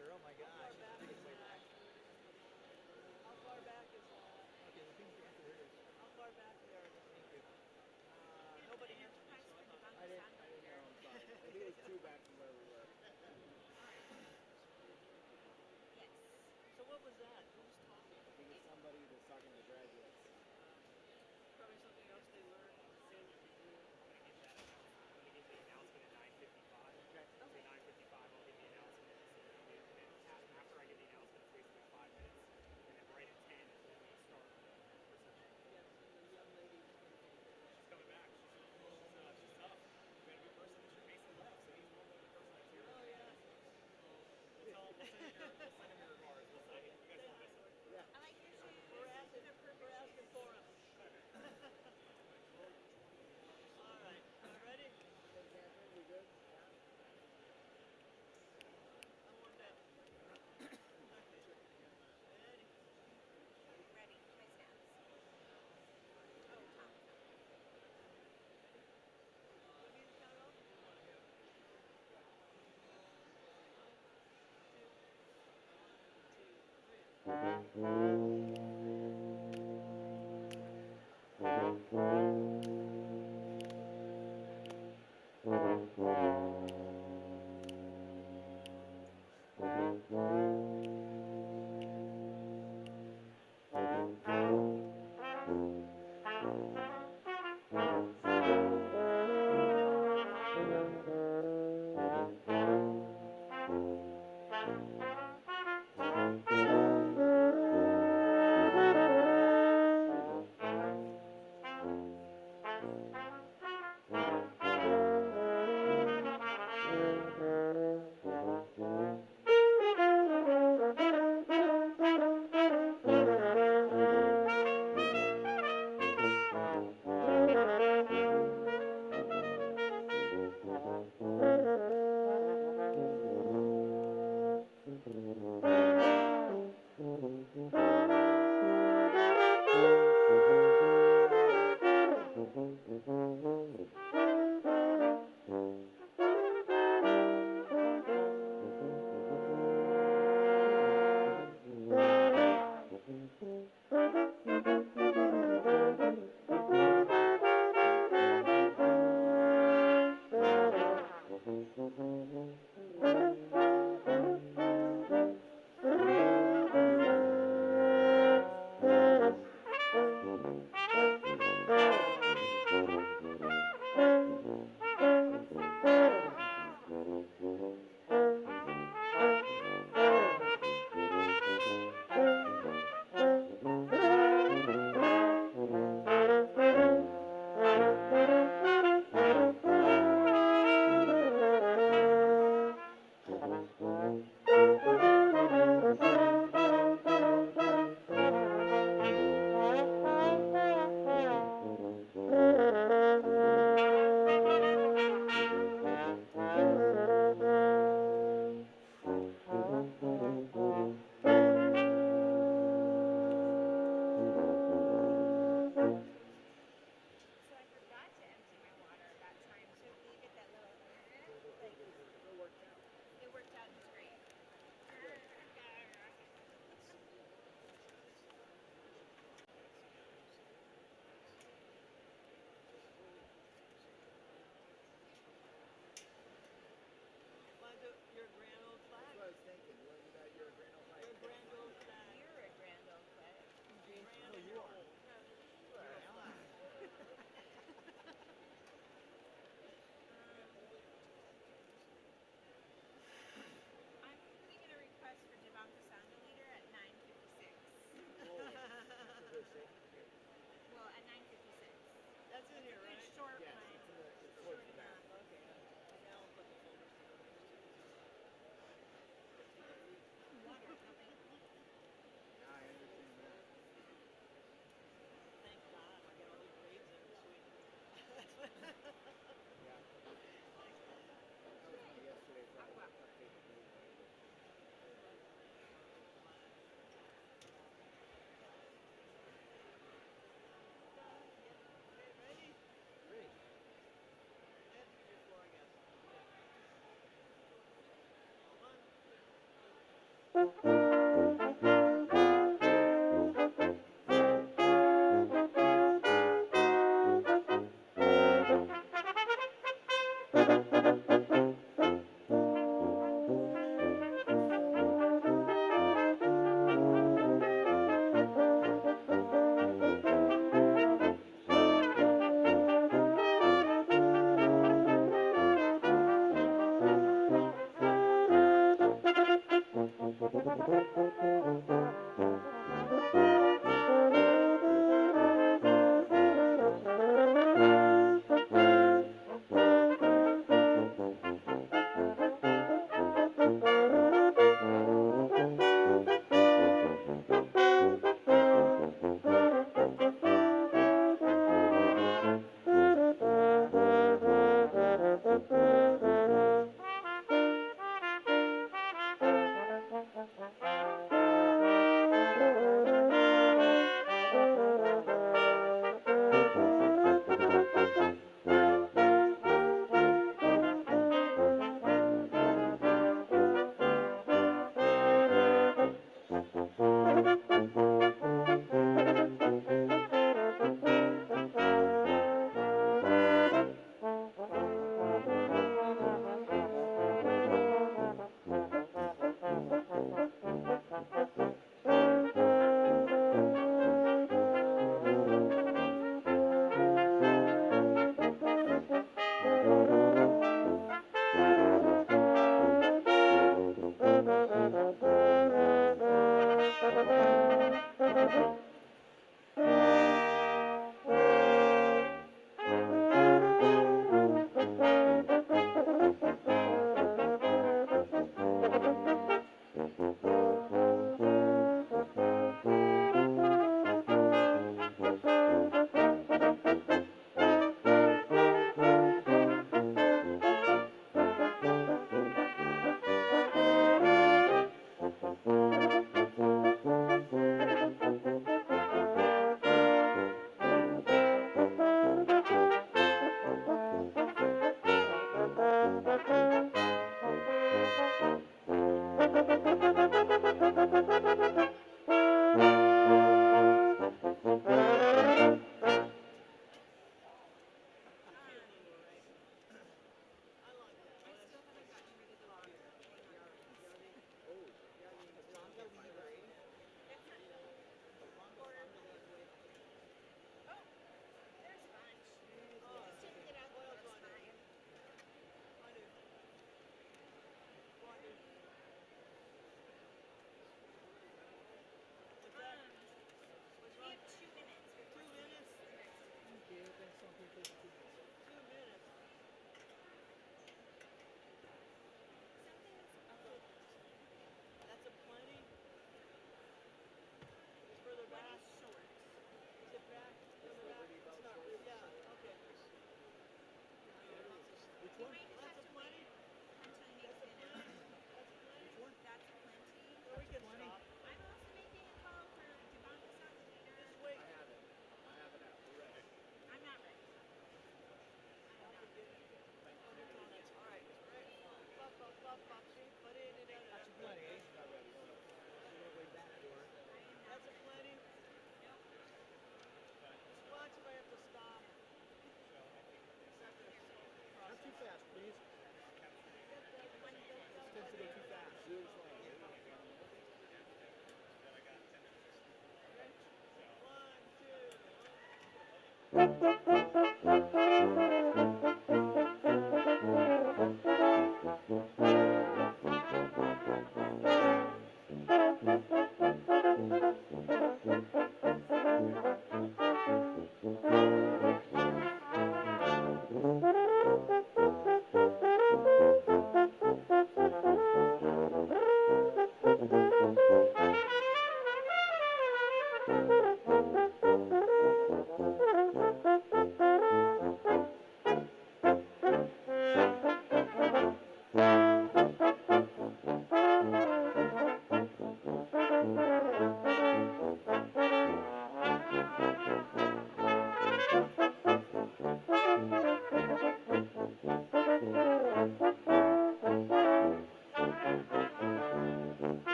Oh my gosh. How far back is Okay, the pink panther, here it is. how far back there is Thank you. nobody answered me, so I thought I didn't know, I'm sorry. I think it was 2 back from where we were. Yes. So what was that? Who was talking? I think it's somebody that's talking to the graduates. Probably something else they learned in failure to do. I'm gonna give the announcement at 9:55. Okay. So 9:55, I'll give the announcement. And then after I give the announcement, it's basically 5 minutes. And then right at 10 is when we start procession. Yes, the young lady. She's coming back. She's tough. We had a good person this year. Mason left, so he's normally the person that's here. Oh yeah. We'll send him your regards. You guys don't miss him. Yeah. I like your shoes. We're asking, They're perfect we're asking shoes. for him. All right, ready? Pink Panther, we good? I want that. Okay. Ready? Ready. My stats. Oh, Tom. Want me to count off?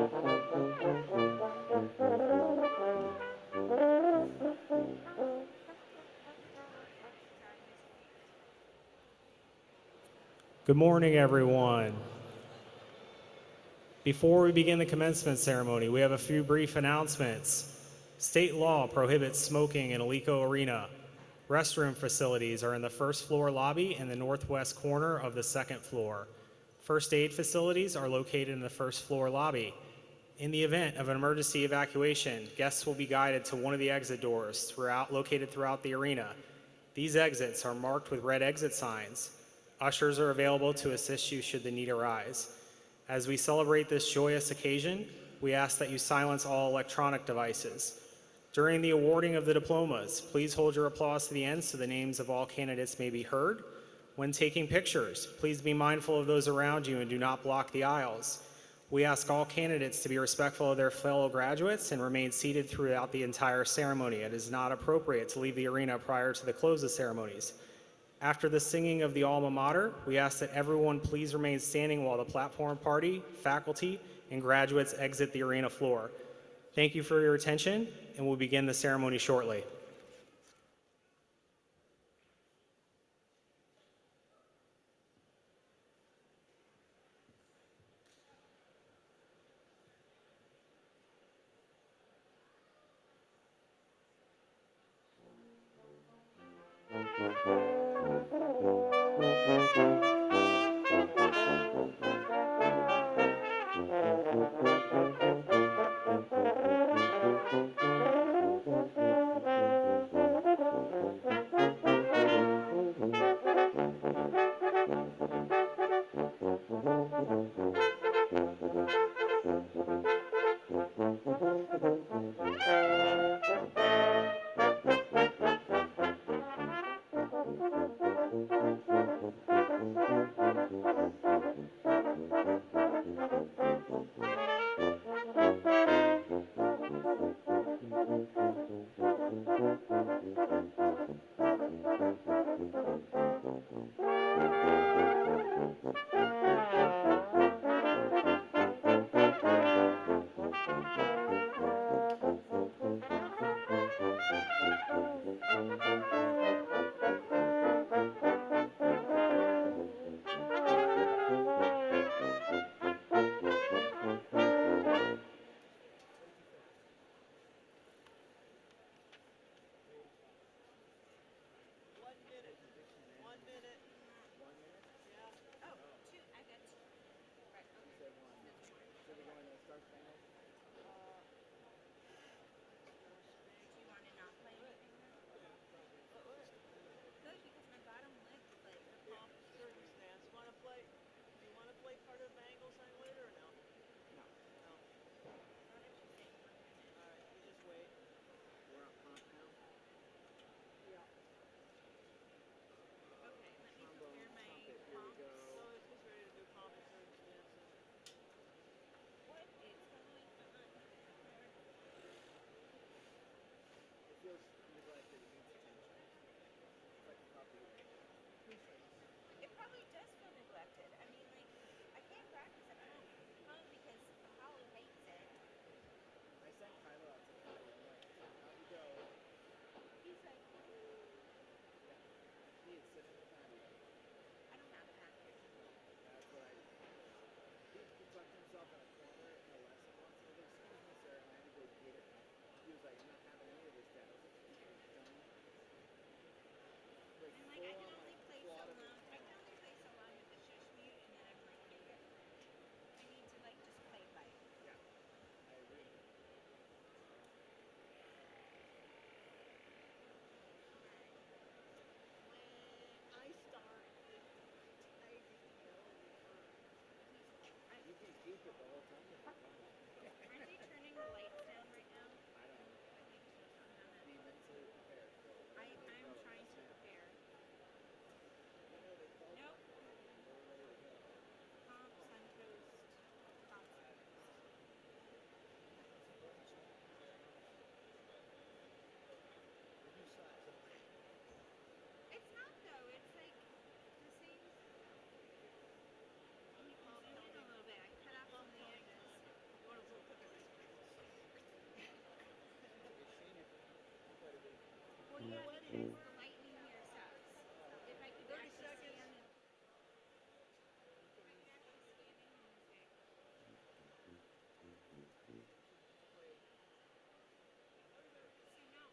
Good morning, everyone. Before we begin the commencement ceremony, we have a few brief announcements. State law prohibits smoking in Alico Arena. Restroom facilities are in the first floor lobby and the northwest corner of the second floor. First aid facilities are located in the first floor lobby. In the event of an emergency evacuation, guests will be guided to one of the exit doors located throughout the arena. These exits are marked with red exit signs. Ushers are available to assist you should the need arise. As we celebrate this joyous occasion, we ask that you silence all electronic devices. During the awarding of the diplomas, please hold your applause to the end so the names of all candidates may be heard. When taking pictures, please be mindful of those around you and do not block the aisles. We ask all candidates to be respectful of their fellow graduates and remain seated throughout the entire ceremony. It is not appropriate to leave the arena prior to the close of ceremonies. After the singing of the Alma Mater, we ask that everyone please remain standing while the platform party, faculty, and graduates exit the arena floor. Thank you for your attention, and we'll begin the ceremony shortly. One minute. 1 minute. as the lightning here sucks. If I could 30 actually seconds. stand and. If I could actually stand in and say. See, no.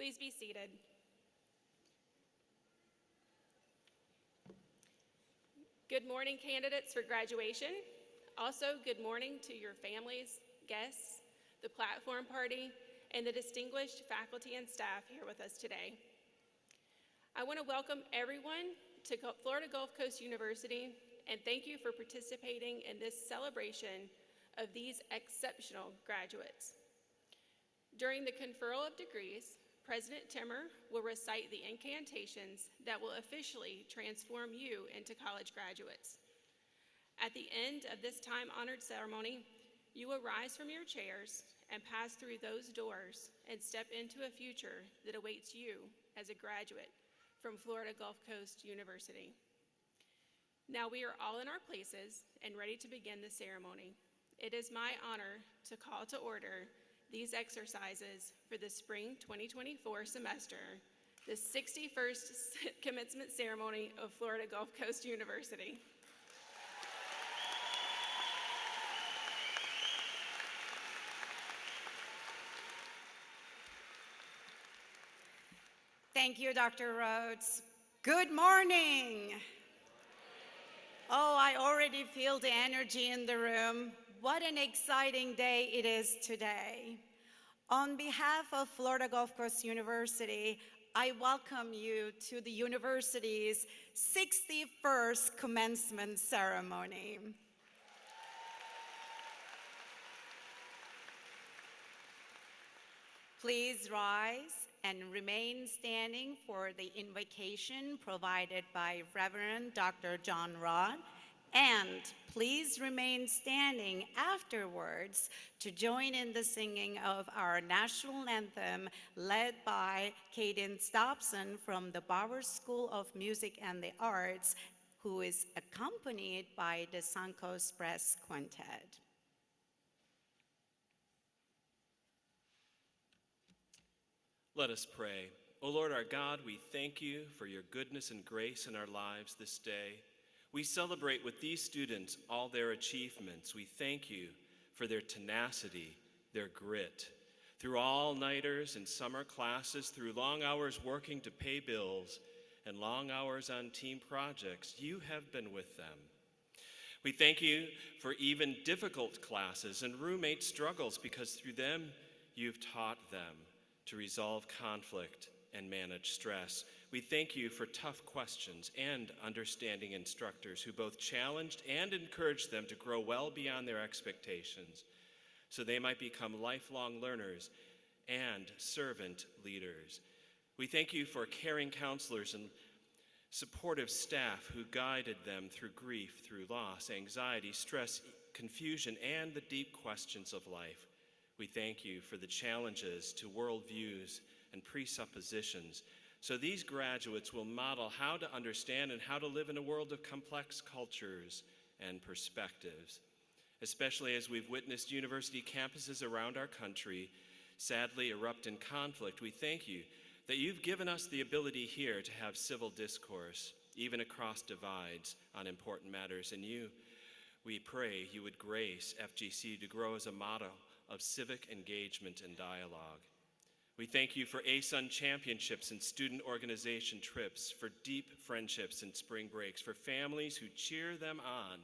Please be seated. Good morning, candidates for graduation. Also, good morning to your families, guests, the platform party, and the distinguished faculty and staff here with us today. I want to welcome everyone to Florida Gulf Coast University and thank you for participating in this celebration of these exceptional graduates. During the conferral of degrees, President Timmer will recite the incantations that will officially transform you into college graduates. At the end of this time-honored ceremony, you will rise from your chairs and pass through those doors and step into a future that awaits you as a graduate from Florida Gulf Coast University. Now we are all in our places and ready to begin the ceremony. It is my honor to call to order these exercises for the spring 2024 semester, the 61st commencement ceremony of Florida Gulf Coast University. Thank you, Dr. Rhodes. Good morning. Oh, I already feel the energy in the room. What an exciting day it is today. On behalf of Florida Gulf Coast University, I welcome you to the university's 61st commencement ceremony. Please rise and remain standing for the invocation provided by Reverend Dr. John Rod, and please remain standing afterwards to join in the singing of our national anthem led by Cadence Dobson from the Bowers School of Music and the Arts, who is accompanied by the Sancos Brass Quintet. Let us pray. O Lord our God, we thank you for your goodness and grace in our lives this day. We celebrate with these students all their achievements. We thank you for their tenacity, their grit. Through all-nighters and summer classes, through long hours working to pay bills, and long hours on team projects, you have been with them. We thank you for even difficult classes and roommate struggles, because through them, you've taught them to resolve conflict and manage stress. We thank you for tough questions and understanding instructors who both challenged and encouraged them to grow well beyond their expectations so they might become lifelong learners and servant leaders. We thank you for caring counselors and supportive staff who guided them through grief, through loss, anxiety, stress, confusion, and the deep questions of life. We thank you for the challenges to worldviews and presuppositions, so these graduates will model how to understand and how to live in a world of complex cultures and perspectives. Especially as we've witnessed university campuses around our country sadly erupt in conflict, we thank you that you've given us the ability here to have civil discourse, even across divides on important matters. And we pray you would grace FGCU to grow as a model of civic engagement and dialogue. We thank you for ASUN championships and student organization trips, for deep friendships and spring breaks, for families who cheer them on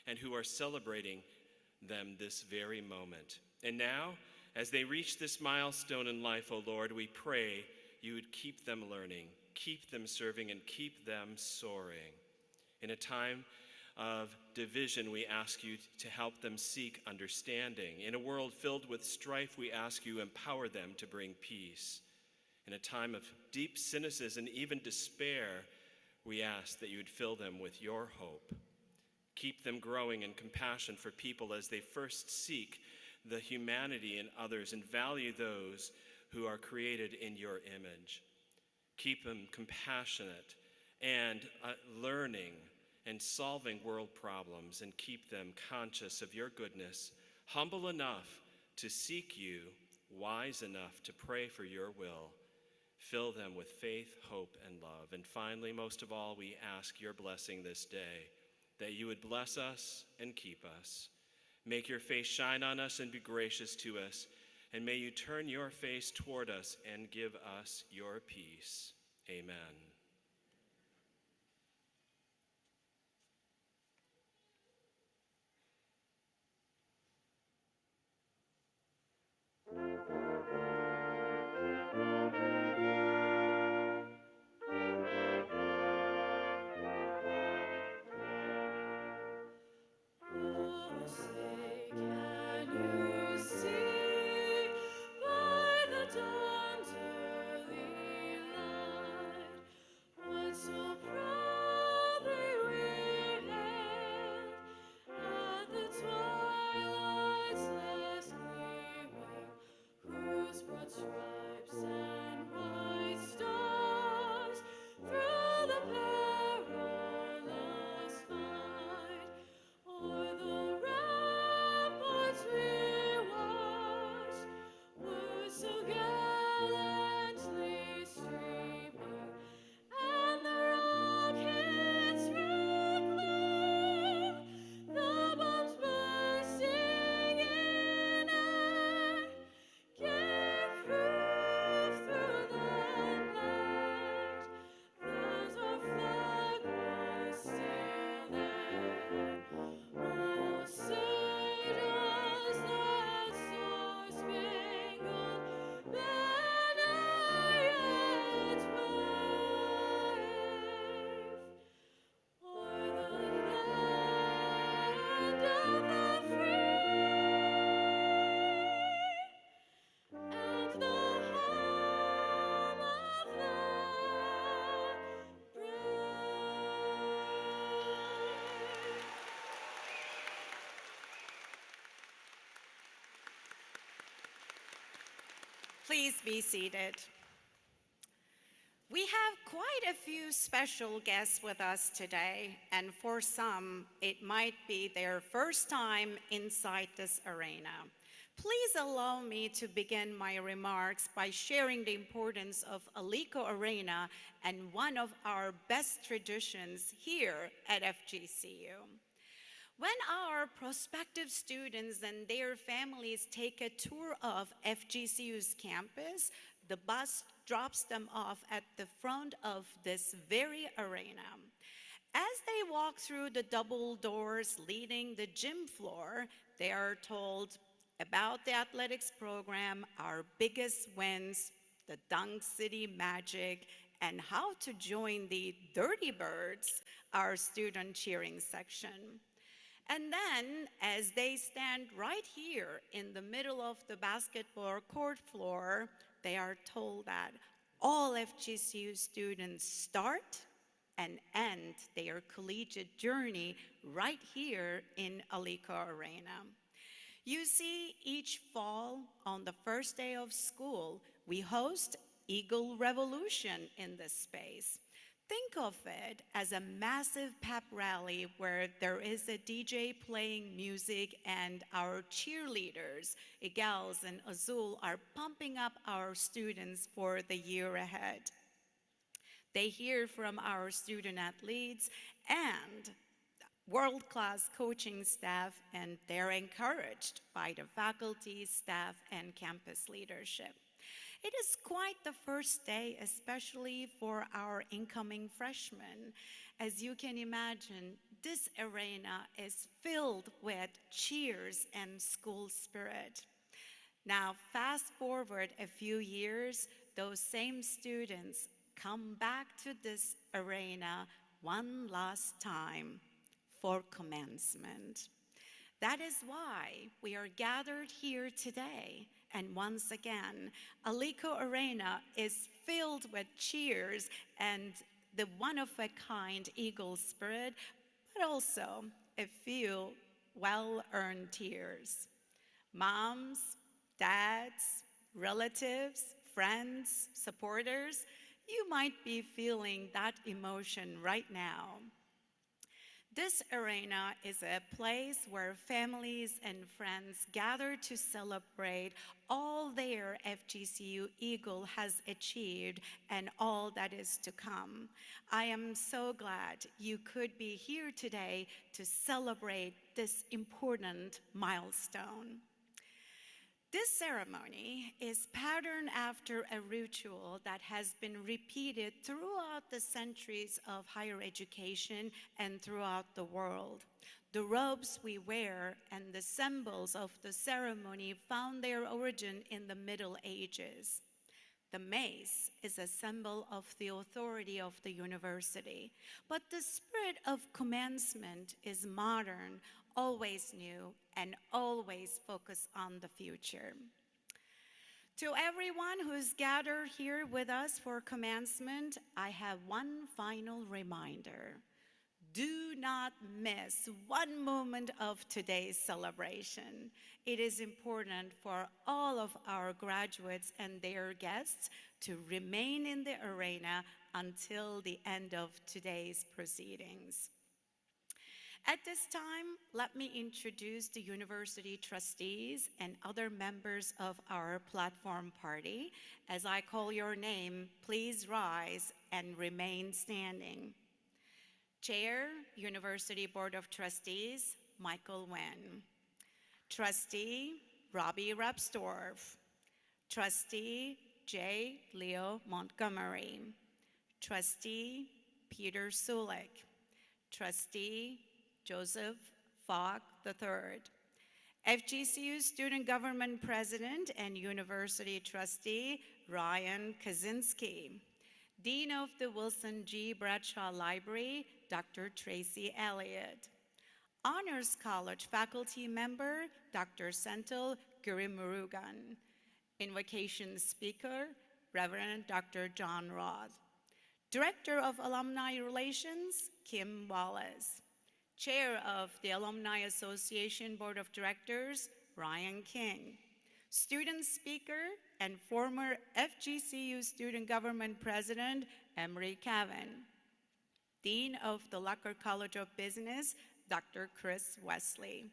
and who are celebrating them this very moment. And now, as they reach this milestone in life, O Lord, we pray you would keep them learning, keep them serving, and keep them soaring. In a time of division, we ask you to help them seek understanding. In a world filled with strife, we ask you empower them to bring peace. In a time of deep cynicism and even despair, we ask that you would fill them with your hope. Keep them growing in compassion for people as they first seek the humanity in others and value those who are created in your image. Keep them compassionate and learning and solving world problems, and keep them conscious of your goodness, humble enough to seek you, wise enough to pray for your will. Fill them with faith, hope, and love. And finally, most of all, we ask your blessing this day, that you would bless us and keep us. Make your face shine on us and be gracious to us, and may you turn your face toward us and give us your peace. Amen. Please be seated. We have quite a few special guests with us today, and for some, it might be their first time inside this arena. Please allow me to begin my remarks by sharing the importance of Alico Arena and one of our best traditions here at FGCU. When our prospective students and their families take a tour of FGCU's campus, the bus drops them off at the front of this very arena. As they walk through the double doors leading the gym floor, they are told about the athletics program, our biggest wins, the Dunk City Magic, and how to join the Dirty Birds, our student cheering section. And then, as they stand right here in the middle of the basketball court floor, they are told that all FGCU students start and end their collegiate journey right here in Alico Arena. You see, each fall on the first day of school, we host Eagle Revolution in this space. Think of it as a massive pep rally where there is a DJ playing music and our cheerleaders, Igals and Azul, are pumping up our students for the year ahead. They hear from our student athletes and world-class coaching staff, and they're encouraged by the faculty, staff, and campus leadership. It is quite the first day, especially for our incoming freshmen. As you can imagine, this arena is filled with cheers and school spirit. Now, fast forward a few years, those same students come back to this arena one last time for commencement. That is why we are gathered here today. And once again, Alico Arena is filled with cheers and the one-of-a-kind Eagle spirit, but also a few well-earned tears. Moms, dads, relatives, friends, supporters, you might be feeling that emotion right now. This arena is a place where families and friends gather to celebrate all their FGCU Eagle has achieved and all that is to come. I am so glad you could be here today to celebrate this important milestone. This ceremony is patterned after a ritual that has been repeated throughout the centuries of higher education and throughout the world. The robes we wear and the symbols of the ceremony found their origin in the Middle Ages. The mace is a symbol of the authority of the university, but the spirit of commencement is modern, always new, and always focused on the future. To everyone who's gathered here with us for commencement, I have one final reminder. Do not miss one moment of today's celebration. It is important for all of our graduates and their guests to remain in the arena until the end of today's proceedings. At this time, let me introduce the university trustees and other members of our platform party. As I call your name, please rise and remain standing. Chair, University Board of Trustees, Michael Nguyen. Trustee, Robbie Repsdorf. Trustee, J. Leo Montgomery. Trustee, Peter Sulik. Trustee, Joseph Fogg III. FGCU Student Government President and University Trustee, Ryan Kaczynski. Dean of the Wilson G. Bradshaw Library, Dr. Tracy Elliott. Honors College faculty member, Dr. Senthil Girimurugan. Invocation speaker, Reverend Dr. John Roth. Director of Alumni Relations, Kim Wallace. Chair of the Alumni Association Board of Directors, Ryan King. Student speaker and former FGCU Student Government President, Emery Cavan. Dean of the Lucker College of Business, Dr. Chris Wesley.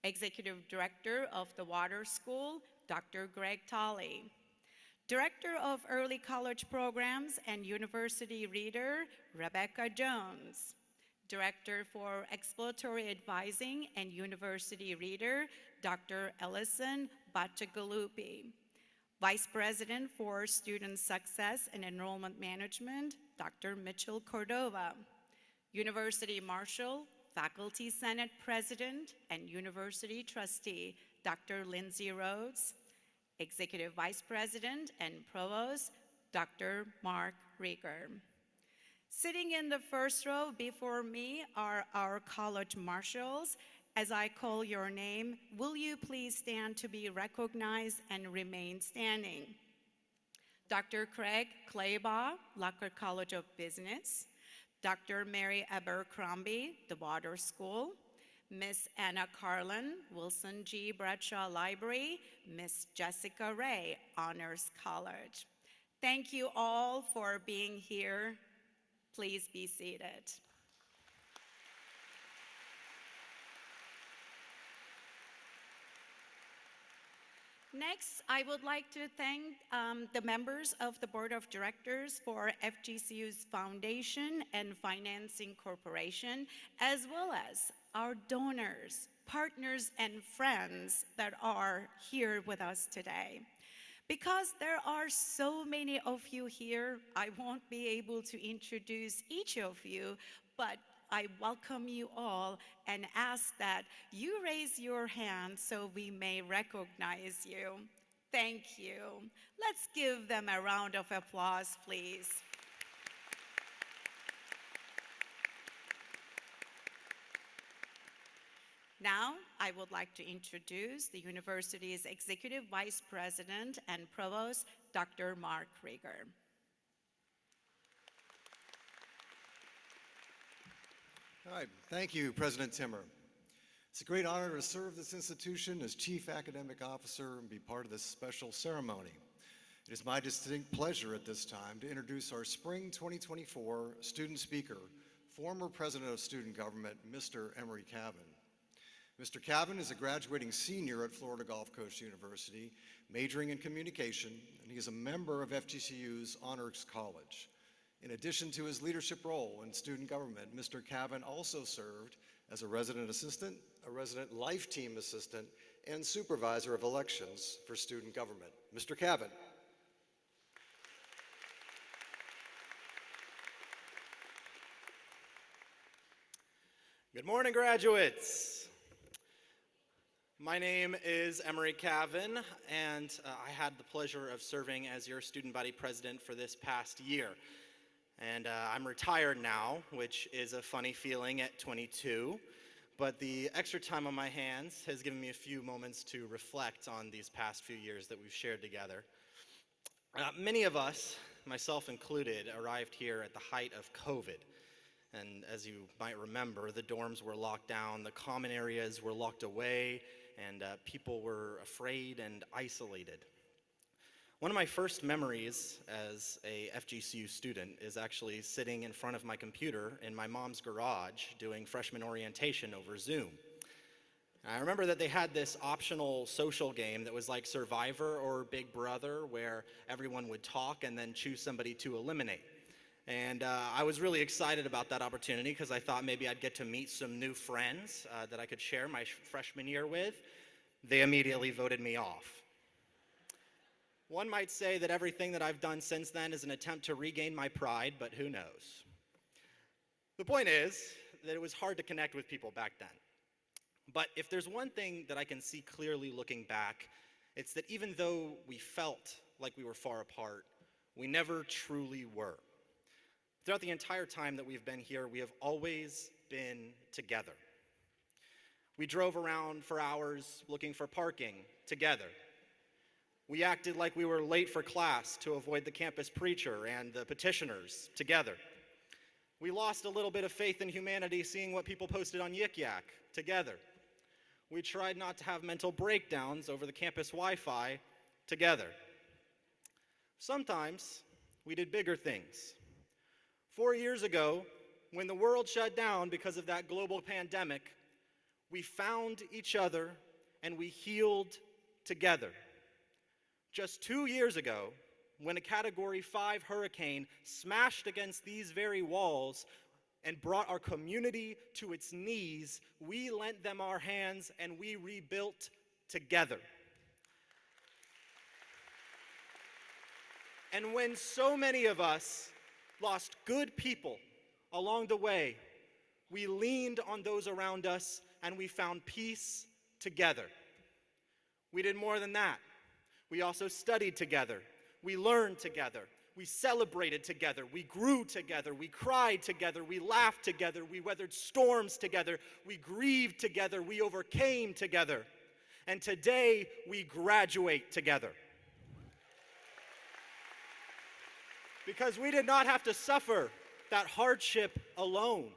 Executive Director of the Water School, Dr. Greg Tolley. Director of Early College Programs and University Reader, Rebecca Jones. Director for Exploratory Advising and University Reader, Dr. Ellison Bachagalupi. Vice President for Student Success and Enrollment Management, Dr. Mitchell Cordova. University Marshal, Faculty Senate President, and University Trustee, Dr. Lindsay Rhodes. Executive Vice President and Provost, Dr. Mark Rieger. Sitting in the first row before me are our college marshals. As I call your name, will you please stand to be recognized and remain standing? Dr. Craig Claybaugh, Lucker College of Business. Dr. Mary Abercrombie, the Water School. Miss Anna Carlin, Wilson G. Bradshaw Library. Miss Jessica Ray, Honors College. Thank you all for being here. Please be seated. Next, I would like to thank the members of the Board of Directors for FGCU's Foundation and Financing Corporation, as well as our donors, partners, and friends that are here with us today. Because there are so many of you here, I won't be able to introduce each of you, but I welcome you all and ask that you raise your hand so we may recognize you. Thank you. Let's give them a round of applause, please. Now, I would like to introduce the university's Executive Vice President and Provost, Dr. Mark Rieger. All right, thank you, President Timmer. It's a great honor to serve this institution as Chief Academic Officer and be part of this special ceremony. It is my distinct pleasure at this time to introduce our Spring 2024 student speaker, former President of Student Government, Mr. Emery Cavan. Mr. Cavan is a graduating senior at Florida Gulf Coast University, majoring in communication, and he is a member of FGCU's Honors College. In addition to his leadership role in student government, Mr. Cavan also served as a resident assistant, a resident life team assistant, and Supervisor of Elections for Student Government, Mr. Cavan. Good morning, graduates. My name is Emery Cavan, and I had the pleasure of serving as your student body president for this past year. And I'm retired now, which is a funny feeling at 22, but the extra time on my hands has given me a few moments to reflect on these past few years that we've shared together. Many of us, myself included, arrived here at the height of COVID. And as you might remember, the dorms were locked down, the common areas were locked away, and people were afraid and isolated. One of my first memories as a FGCU student is actually sitting in front of my computer in my mom's garage doing freshman orientation over Zoom. I remember that they had this optional social game that was like Survivor or Big Brother, where everyone would talk and then choose somebody to eliminate. And I was really excited about that opportunity because I thought maybe I'd get to meet some new friends that I could share my freshman year with. They immediately voted me off. One might say that everything that I've done since then is an attempt to regain my pride, but who knows? The point is that it was hard to connect with people back then. But if there's one thing that I can see clearly looking back, it's that even though we felt like we were far apart, we never truly were. Throughout the entire time that we've been here, we have always been together. We drove around for hours looking for parking together. We acted like we were late for class to avoid the campus preacher and the petitioners together. We lost a little bit of faith in humanity seeing what people posted on Yik Yak together. We tried not to have mental breakdowns over the campus Wi-Fi together. Sometimes we did bigger things. 4 years ago, when the world shut down because of that global pandemic, we found each other and we healed together. Just 2 years ago, when a Category 5 hurricane smashed against these very walls and brought our community to its knees, we lent them our hands and we rebuilt together. And when so many of us lost good people along the way, we leaned on those around us and we found peace together. We did more than that. We also studied together. We learned together. We celebrated together. We grew together. We cried together. We laughed together. We weathered storms together. We grieved together. We overcame together. And today we graduate together. Because we did not have to suffer that hardship alone.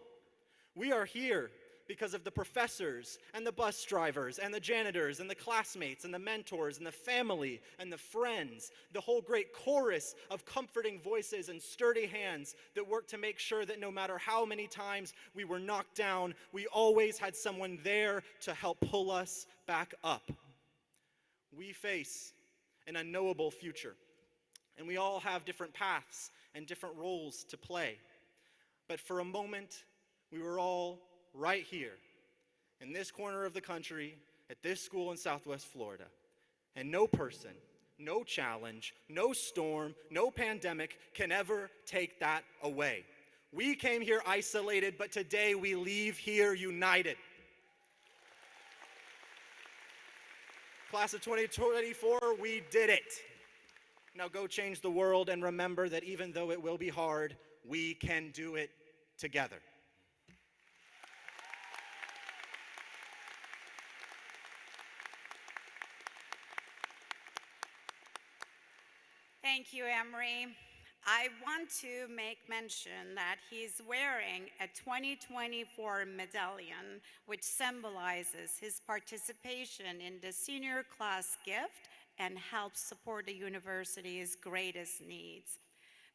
We are here because of the professors and the bus drivers and the janitors and the classmates and the mentors and the family and the friends, the whole great chorus of comforting voices and sturdy hands that worked to make sure that no matter how many times we were knocked down, we always had someone there to help pull us back up. We face an unknowable future, and we all have different paths and different roles to play. But for a moment, we were all right here in this corner of the country at this school in Southwest Florida. And no person, no challenge, no storm, no pandemic can ever take that away. We came here isolated, but today we leave here united. Class of 2024, we did it. Now go change the world and remember that even though it will be hard, we can do it together. Thank you, Emery. I want to make mention that he's wearing a 2024 medallion, which symbolizes his participation in the senior class gift and helps support the university's greatest needs.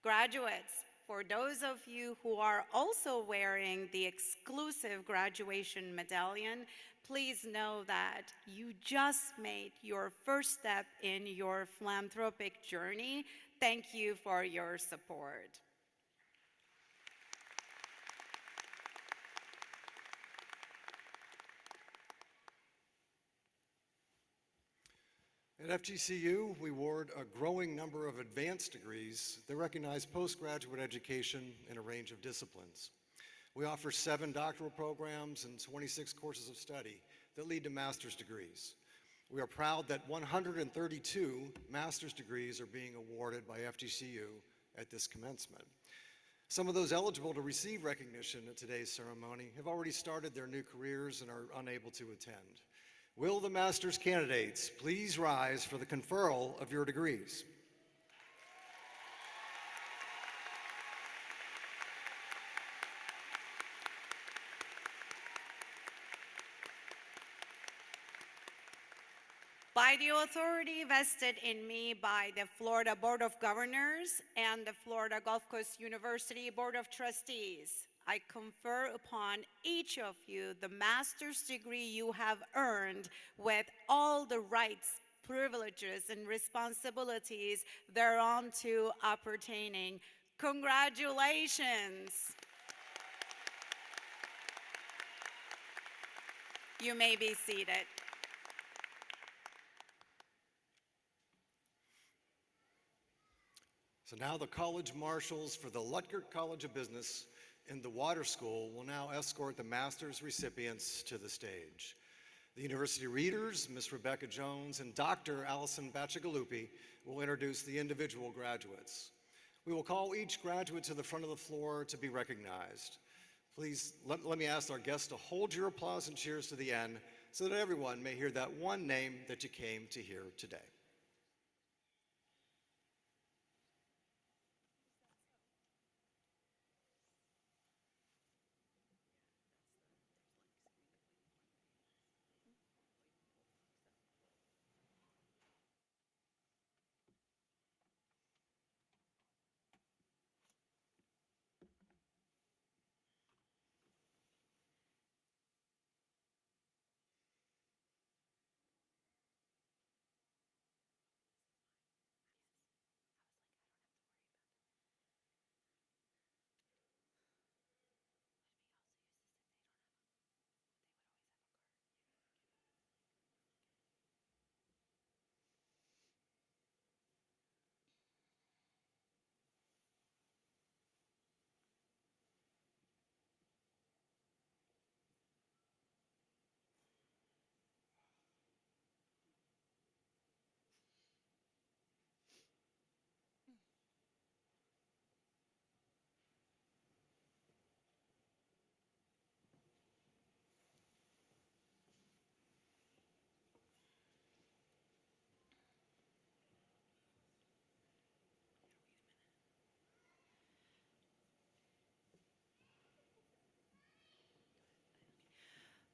Graduates, for those of you who are also wearing the exclusive graduation medallion, please know that you just made your first step in your philanthropic journey. Thank you for your support. At FGCU, we award a growing number of advanced degrees that recognize postgraduate education in a range of disciplines. We offer 7 doctoral programs and 26 courses of study that lead to master's degrees. We are proud that 132 master's degrees are being awarded by FGCU at this commencement. Some of those eligible to receive recognition at today's ceremony have already started their new careers and are unable to attend. Will the master's candidates please rise for the conferral of your degrees? By the authority vested in me by the Florida Board of Governors and the Florida Gulf Coast University Board of Trustees, I confer upon each of you the master's degree you have earned with all the rights, privileges, and responsibilities thereunto appertaining. Congratulations! You may be seated. So now the college marshals for the Lutgert College of Business and the Water School will now escort the master's recipients to the stage. The university readers, Ms. Rebecca Jones and Dr. Allison Bacigalupi, will introduce the individual graduates. We will call each graduate to the front of the floor to be recognized. Please let me ask our guests to hold your applause and cheers to the end so that everyone may hear that one name that you came to hear today.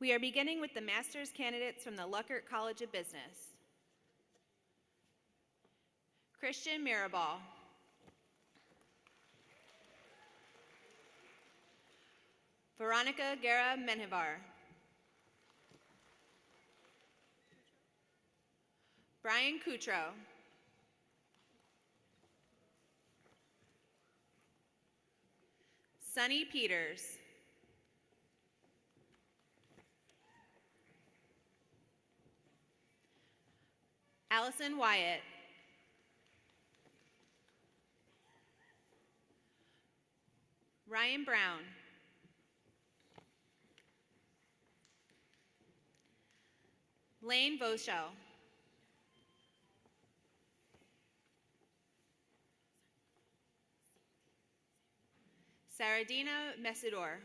We are beginning with the master's candidates from the Lutgert College of Business. Christian Mirabal. Veronica Guerra Menjivar. Brian Cutro. Sunny Peters. Allison Wyatt. Ryan Brown. Lane Voschel. Saradina Mesidor.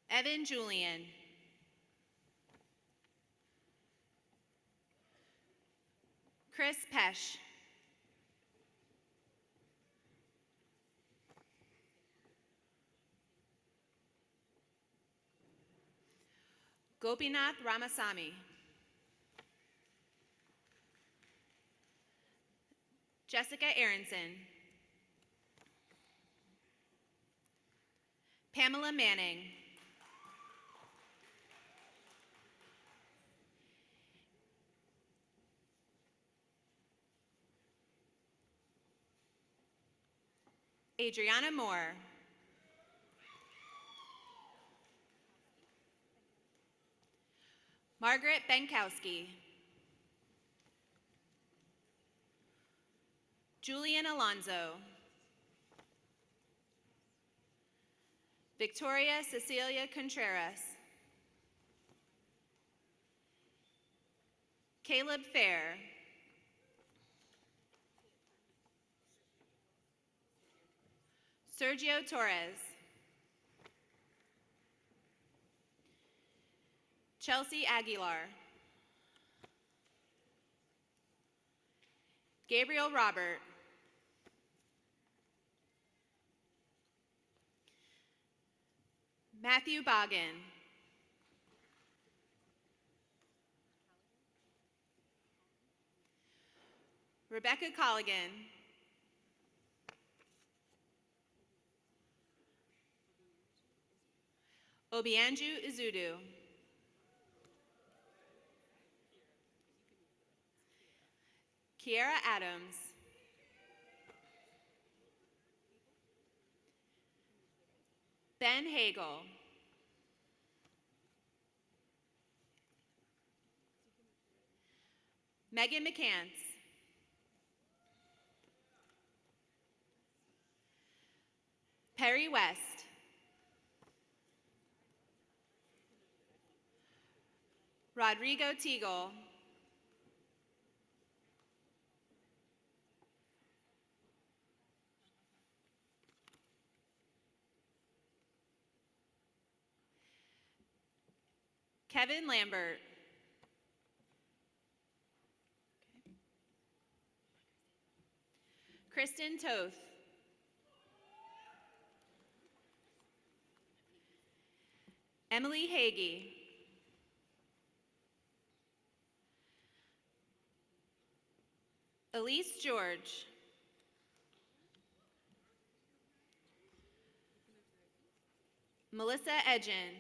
Evan Julian. Chris Pesh. Gopinath Ramasamy. Jessica Aronson. Pamela Manning. Adriana Moore. Margaret Benkowski. Julian Alonzo. Victoria Cecilia Contreras. Caleb Fair. Sergio Torres. Chelsea Aguilar. Gabriel Robert. Matthew Boggin. Rebecca Colligan. Obianju Izudu. Kiera Adams. Ben Hagel. Megan McCants. Perry West. Rodrigo Teagle. Kevin Lambert. Kristen Toth. Emily Hagee. Elise George. Melissa Edgen.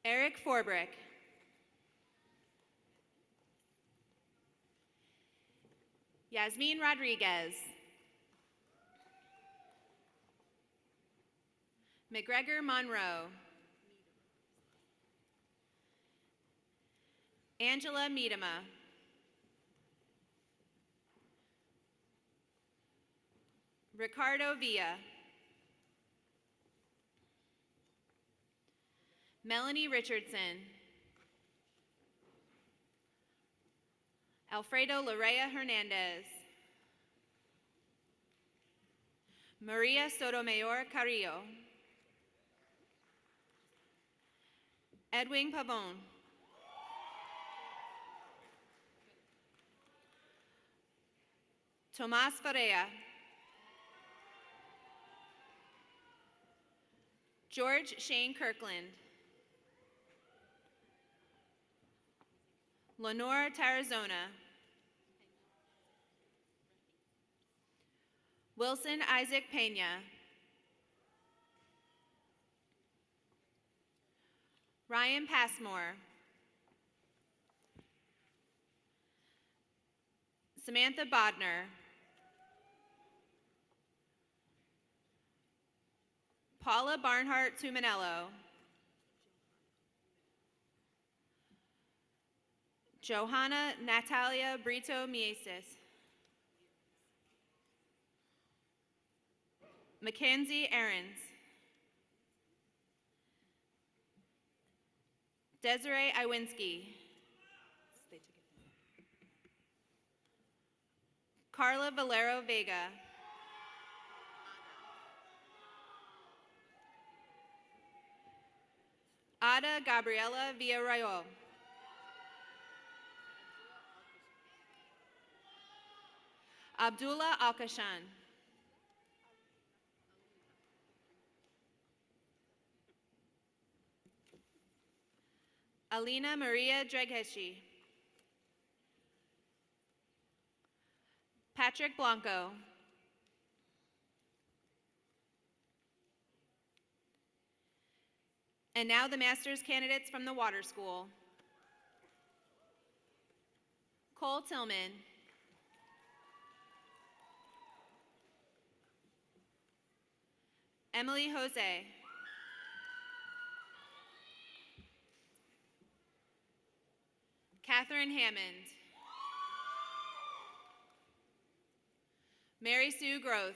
Eric Forbrick. Yasmin Rodriguez. McGregor Monroe. Angela Miedema. Ricardo Villa. Melanie Richardson. Alfredo Larrea Hernandez. Maria Sotomayor Carrillo. Edwin Pavon. Tomas Correa. George Shane Kirkland. Lenore Tarazona. Wilson Isaac Pena. Ryan Passmore. Samantha Bodner. Paula Barnhart Tuminello. Johanna Natalia Brito Mieses. Mackenzie Ahrens. Desiree Iwinski. Carla Valero Vega. Ada Gabriela Villarreal. Abdullah Alkashan. Alina Maria Dregheshi. Patrick Blanco. And now the master's candidates from the Water School. Cole Tillman. Emily Jose. Catherine Hammond. Mary Sue Groth.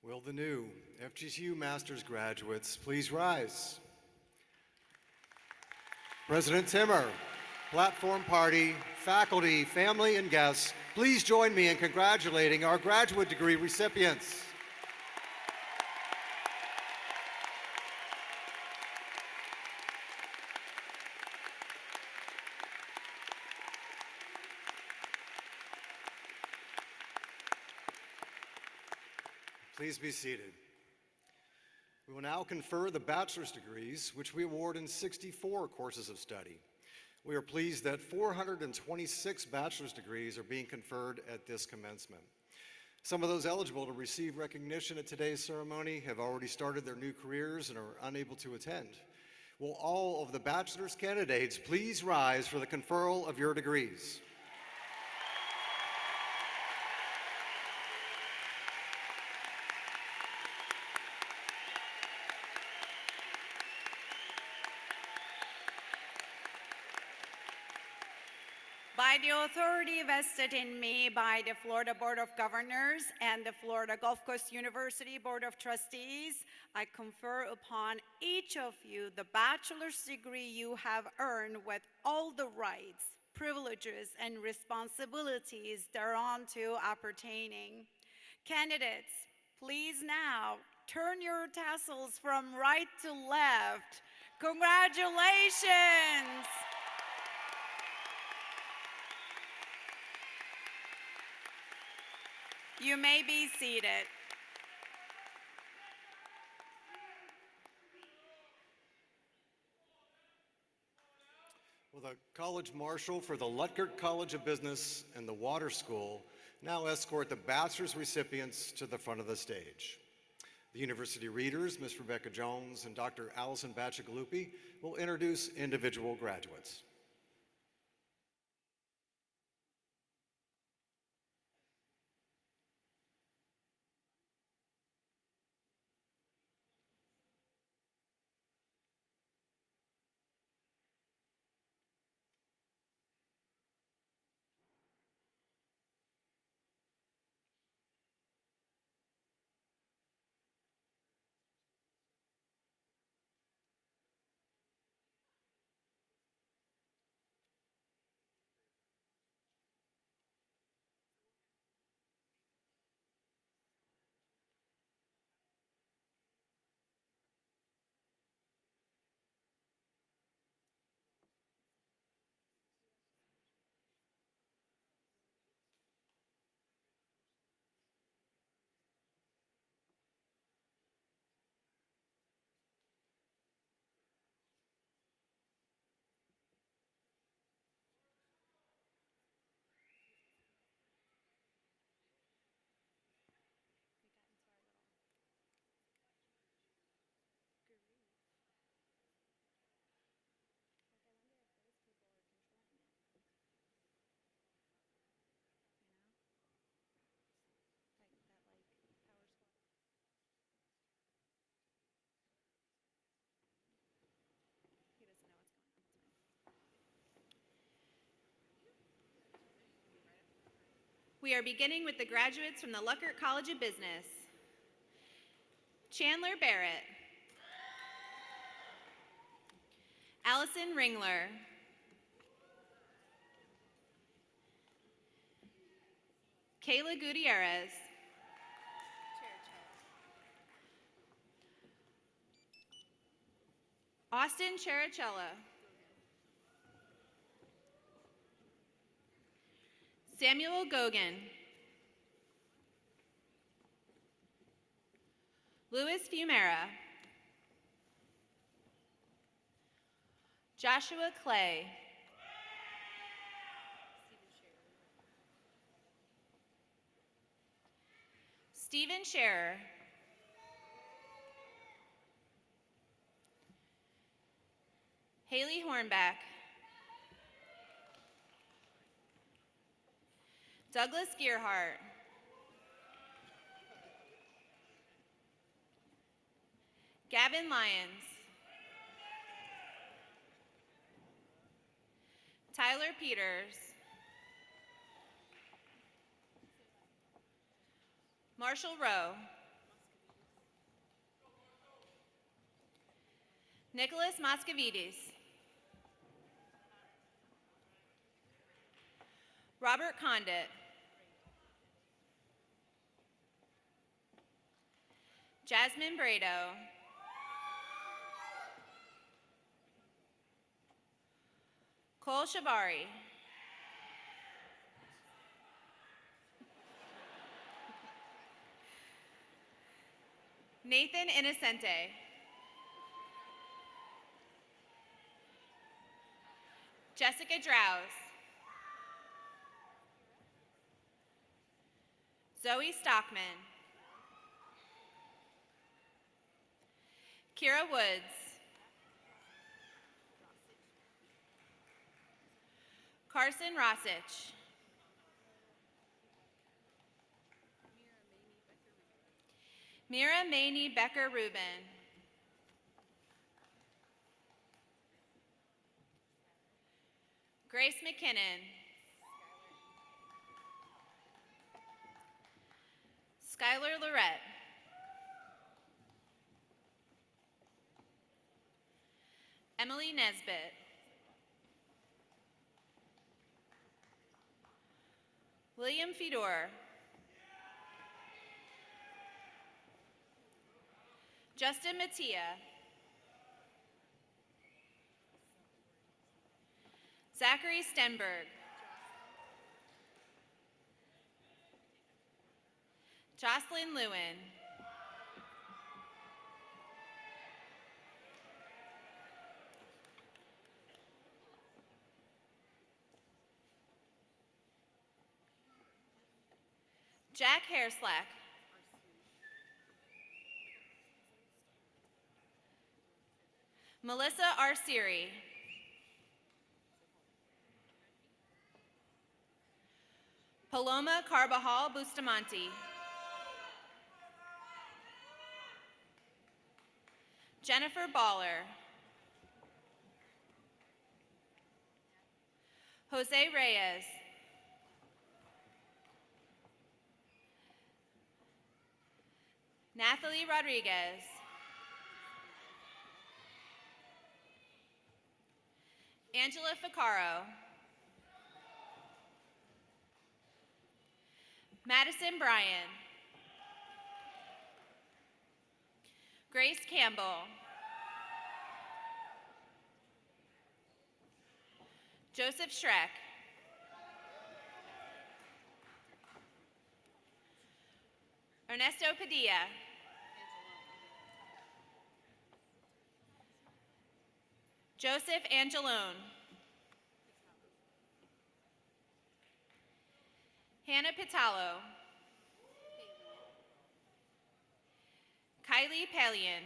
Will the new FGCU Master's graduates please rise? President Timmer, platform party, faculty, family, and guests, please join me in congratulating our graduate degree recipients. Please be seated. We will now confer the bachelor's degrees, which we award in 64 courses of study. We are pleased that 426 bachelor's degrees are being conferred at this commencement. Some of those eligible to receive recognition at today's ceremony have already started their new careers and are unable to attend. Will all of the bachelor's candidates please rise for the conferral of your degrees? By the authority vested in me by the Florida Board of Governors and the Florida Gulf Coast University Board of Trustees, I confer upon each of you the bachelor's degree you have earned with all the rights, privileges, and responsibilities thereunto appertaining. Candidates, please now turn your tassels from right to left. Congratulations! You may be seated. Will the College Marshal for the Lutgert College of Business and the Water School now escort the bachelor's recipients to the front of the stage. The university readers, Ms. Rebecca Jones and Dr. Allison Bacigalupi, will introduce individual graduates. We are beginning with the graduates from the Luckert College of Business. Chandler Barrett. Allison Ringler. Kayla Gutierrez. Austin Chericella. Samuel Gogan. Louis Fumera. Joshua Clay. Stephen Scherer. Haley Hornback. Douglas Gearhart. Gavin Lyons. Tyler Peters. Marshall Rowe. Nicholas Moscovitis. Robert Condit. Jasmine Brado. Cole Shavari. Nathan Innocente. Jessica Drowse. Zoe Stockman. Kira Woods. Carson Rossich. Mira Maney Becker Rubin. Grace McKinnon. Skylar Lorette. Emily Nesbitt. William Fedor. Justin Mattia. Zachary Stenberg. Jocelyn Lewin. Jack Hairslack. Melissa Arceri. Paloma Carbajal Bustamante. Jennifer Baller. Jose Reyes. Nathalie Rodriguez. Angela Ficaro. Madison Bryan. Grace Campbell. Joseph Schreck. Ernesto Padilla. Joseph Angelone. Hannah Pitalo. Kylie Pelian.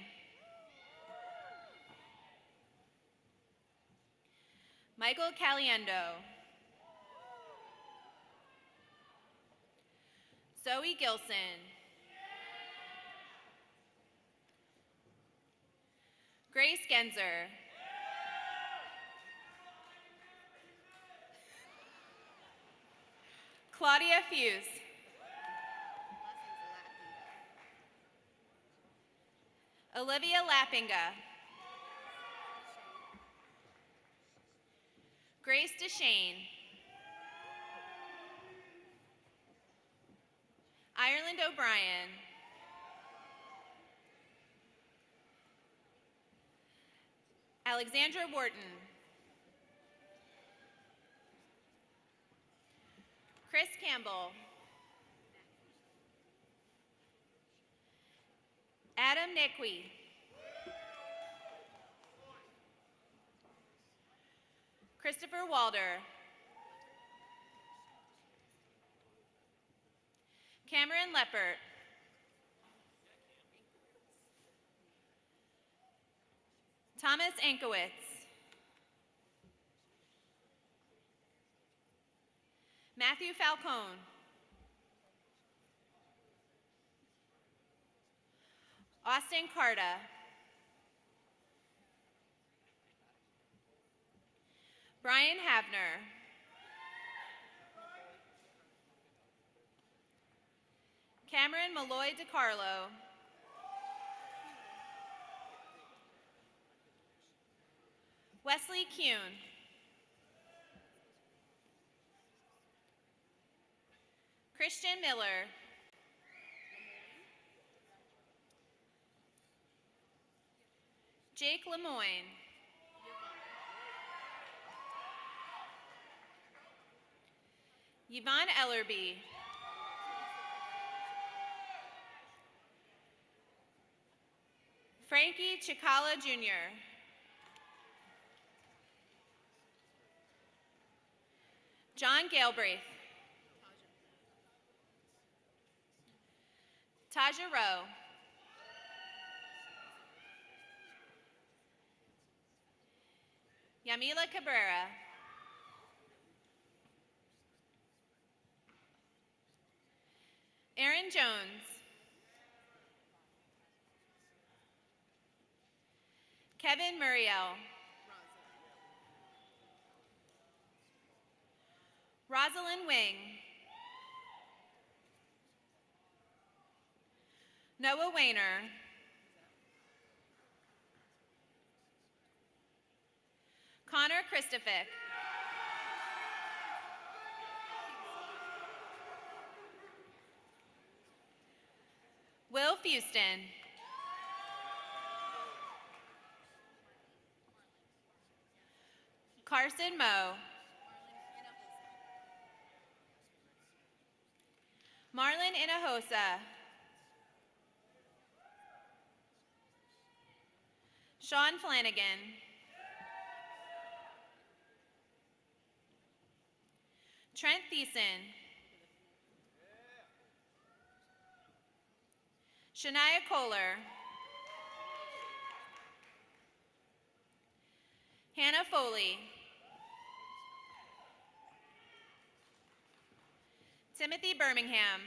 Michael Caliendo. Zoe Gilson. Grace Genzer. Claudia Fuse. Olivia Lappinga. Grace DeShane. Ireland O'Brien. Alexandra Wharton. Chris Campbell. Adam Niqui. Christopher Walder. Cameron Leppert. Thomas Ankowitz. Matthew Falcone. Austin Carta. Brian Havner. Cameron Malloy DiCarlo. Wesley Kuhn. Christian Miller. Jake Lemoyne. Yvonne Ellerby. Frankie Chikala Jr. John Galbraith. Taja Rowe. Yamila Cabrera. Aaron Jones. Kevin Muriel. Rosalind Wing. Noah Wayner. Connor Christofic. Will Fuston. Carson Moe. Marlon Inahosa. Sean Flanagan. Trent Thiessen. Shania Kohler. Hannah Foley. Timothy Birmingham.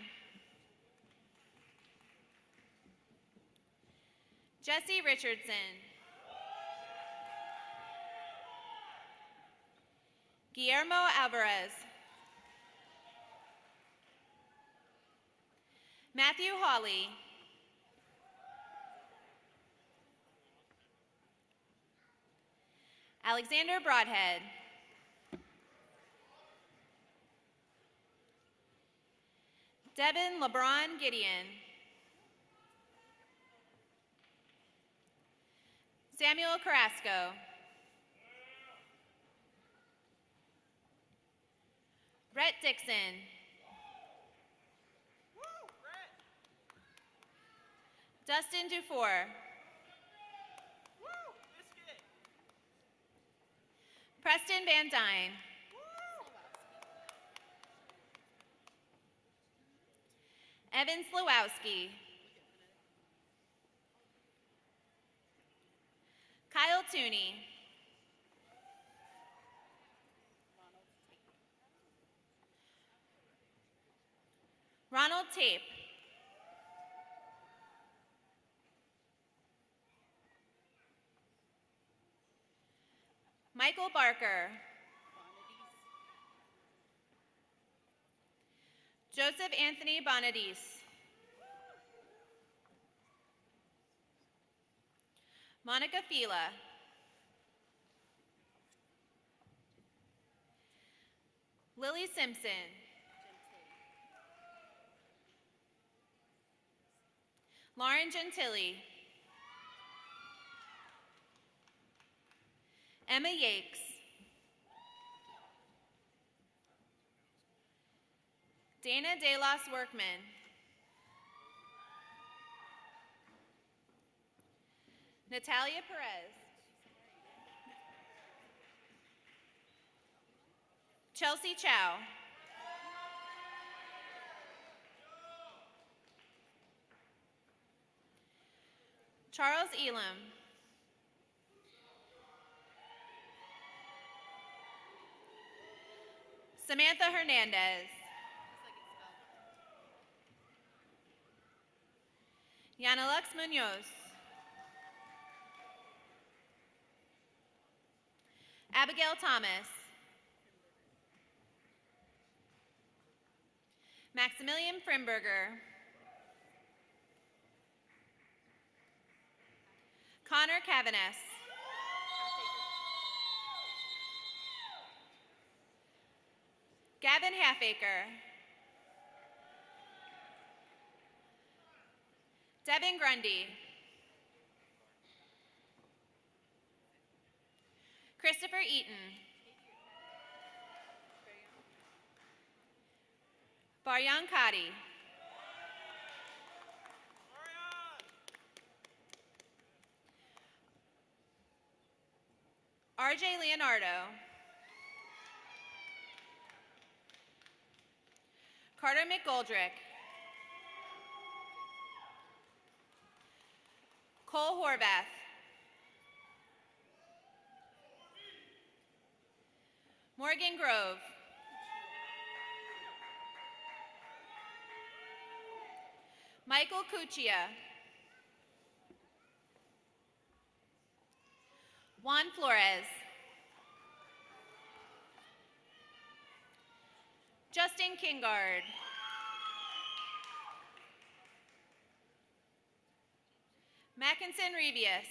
Jesse Richardson. Guillermo Alvarez. Matthew Hawley. Alexander Broadhead. Devin LeBron Gideon. Samuel Carrasco. Rhett Dixon. Dustin Dufour. Preston Van Dyne. Evan Slawowski. Kyle Tooney. Ronald Tape. Michael Barker. Joseph Anthony Bonadis. Monica Fila. Lily Simpson. Lauren Gentili. Emma Yakes. Dana De Los Workman. Natalia Perez. Chelsea Chow. Charles Elam. Samantha Hernandez. Yanalux Munoz. Abigail Thomas. Maximilian Frimberger. Connor Cavanis. Gavin Halfacre. Devin Grundy. Christopher Eaton. Baryan Kadi. RJ Leonardo. Carter McGoldrick. Cole Horvath. Morgan Grove. Michael Cuccia. Juan Flores. Justin Kingard. Mackinson Revius.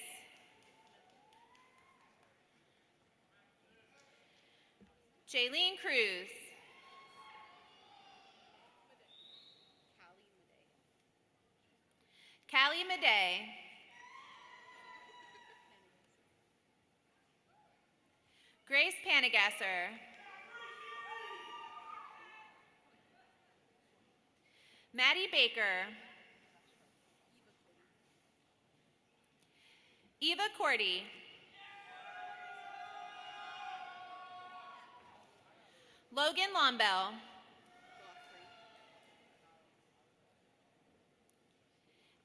Jaylene Cruz. Callie Madej. Grace Panagasser. Maddie Baker. Eva Cordy. Logan Lombell.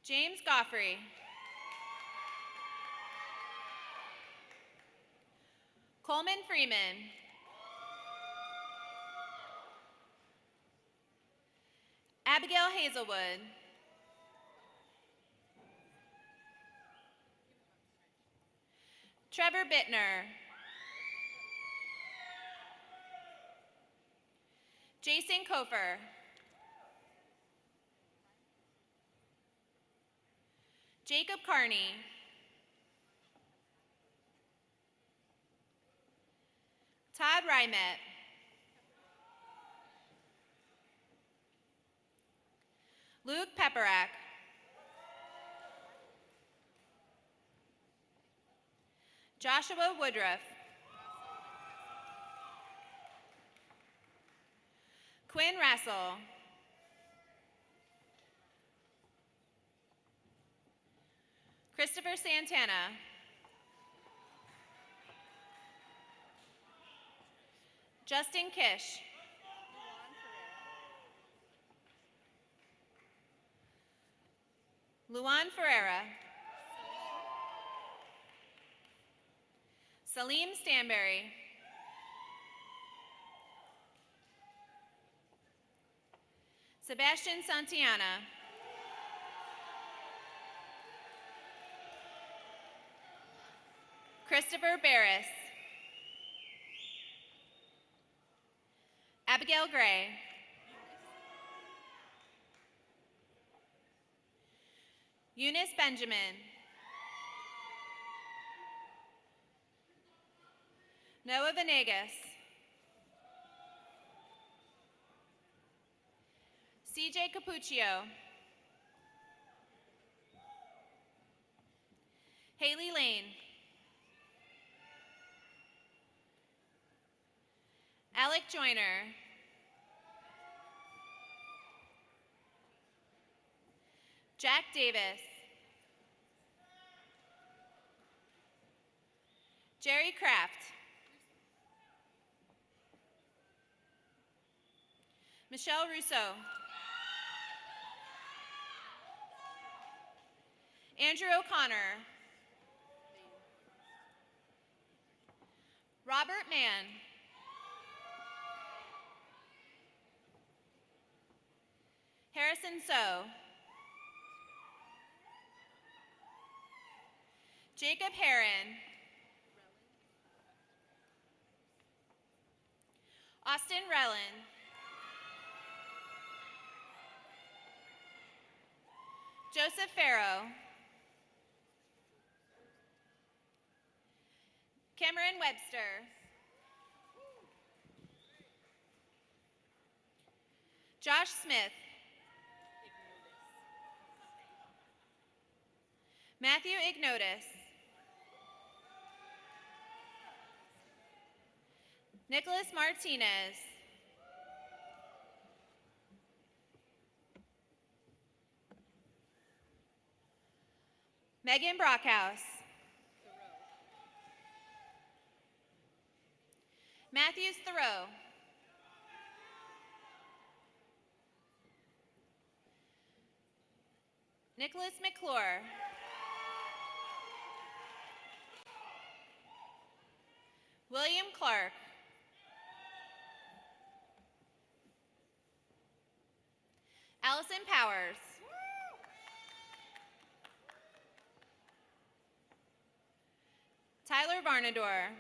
James Goffrey. Coleman Freeman. Abigail Hazelwood. Trevor Bittner. Jason Kofer. Jacob Carney. Todd Rymet. Luke Pepperak. Joshua Woodruff. Quinn Rassel. Christopher Santana. Justin Kish. Luan Ferreira. Salim Stanberry. Sebastian Santiana. Christopher Barris. Abigail Gray. Eunice Benjamin. Noah Venegas. CJ Capuccio. Haley Lane. Alec Joyner. Jack Davis. Jerry Kraft. Michelle Russo. Andrew O'Connor. Robert Mann. Harrison So. Jacob Heron. Austin Rellan. Joseph Farrow. Cameron Webster. Josh Smith. Matthew Ignotus. Nicholas Martinez. Megan Brockhouse. Matthews Thoreau. Nicholas McClure. William Clark. Allison Powers. Tyler Varnador.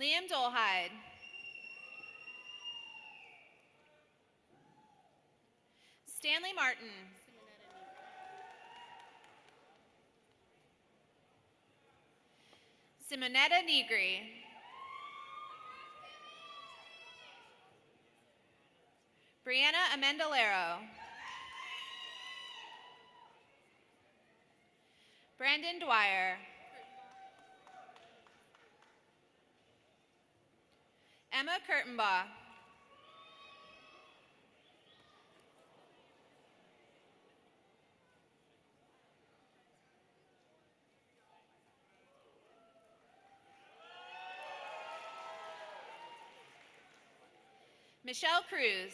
Liam Dolhide. Stanley Martin. Simonetta Negri. Brianna Amendolero. Brandon Dwyer. Emma Kurtenbach. Michelle Cruz.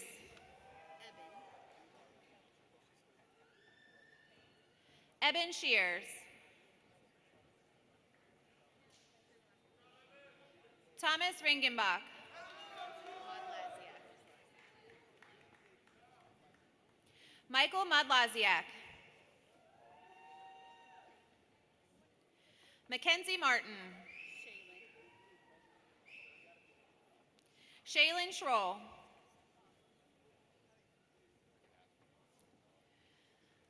Eben Shears. Thomas Ringenbach. Michael Mudlaziak. Mackenzie Martin. Shaylin Schroll.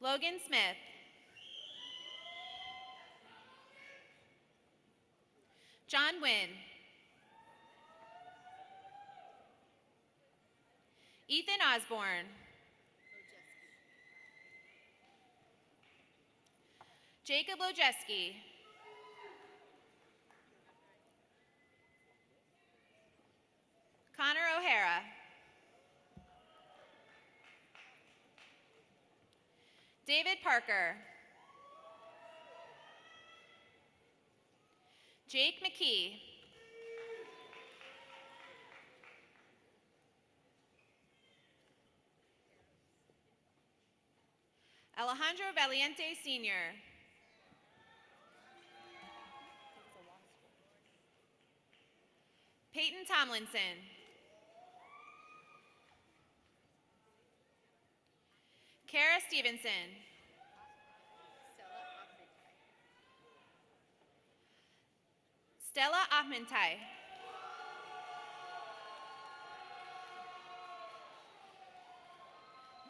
Logan Smith. John Wynn. Ethan Osborne. Jacob Lojeski. Connor O'Hara. David Parker. Jake McKee. Alejandro Valiente Sr. Peyton Tomlinson. Kara Stevenson. Stella Ahmentai.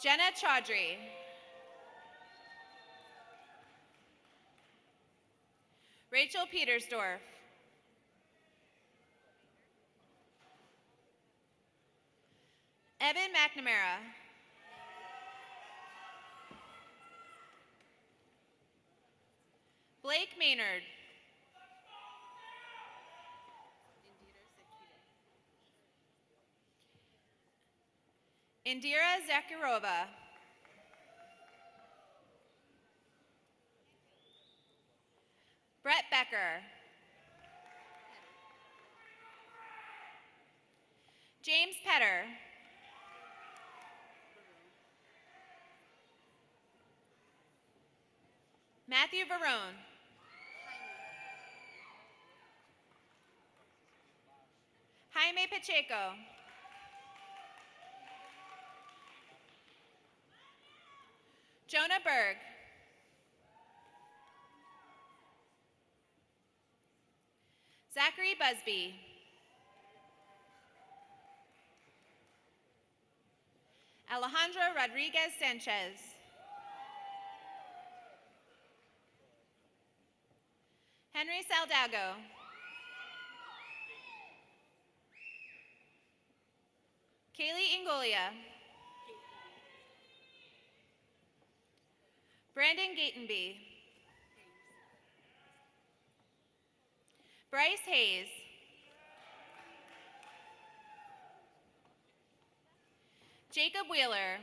Jenna Chaudhry. Rachel Petersdorf. Evan McNamara. Blake Maynard. Indira Zakharova. Brett Becker. James Petter. Matthew Barone. Jaime Pacheco. Jonah Berg. Zachary Busby. Alejandro Rodriguez Sanchez. Henry Saldago. Kaylee Ingolia. Brandon Gatenby. Bryce Hayes. Jacob Wheeler.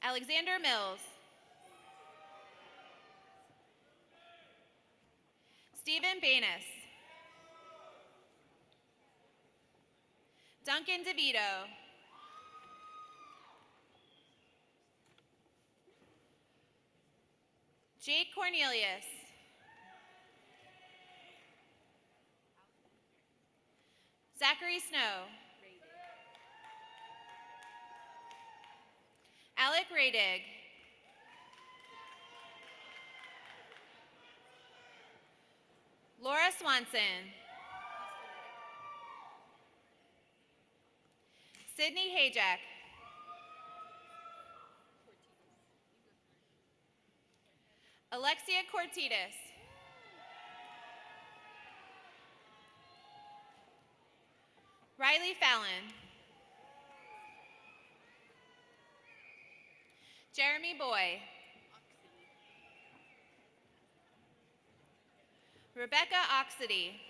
Alexander Mills. Stephen Banis. Duncan DeVito. Jake Cornelius. Zachary Snow. Alec Radig. Laura Swanson. Sydney Hayjack. Alexia Cortitas. Riley Fallon. Jeremy Boy. Rebecca Oxity.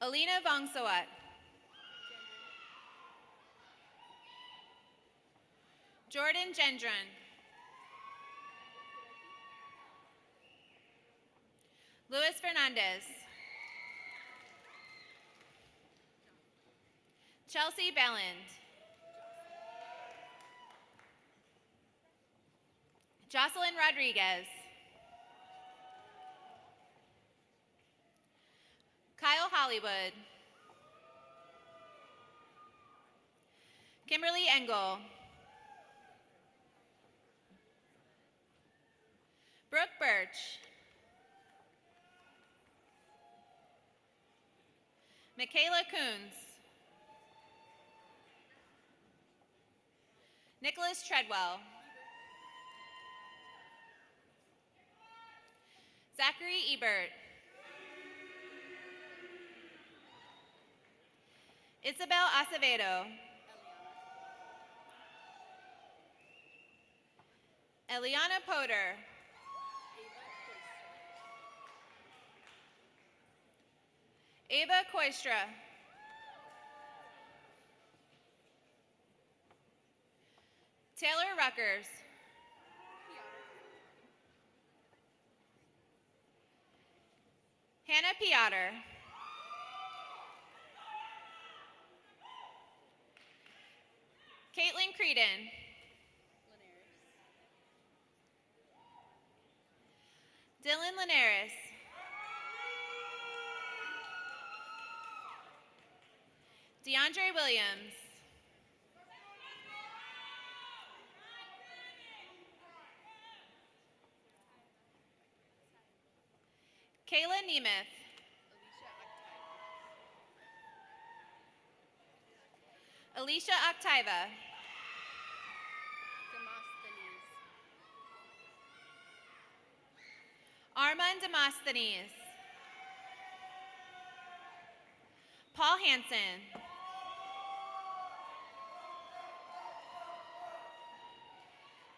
Alina Vongsawat. Jordan Gendron. Luis Fernandez. Chelsea Belland. Jocelyn Rodriguez. Kyle Hollywood. Kimberly Engel. Brooke Birch. Michaela Coons. Nicholas Treadwell. Zachary Ebert. Isabel Acevedo. Eliana Potter. Ava Koistra. Taylor Ruckers. Hannah Piotr. Caitlin Creedon. Dylan Linares. DeAndre Williams. Kayla Nemeth. Alicia Octaiva. Armand Demosthenes. Paul Hansen.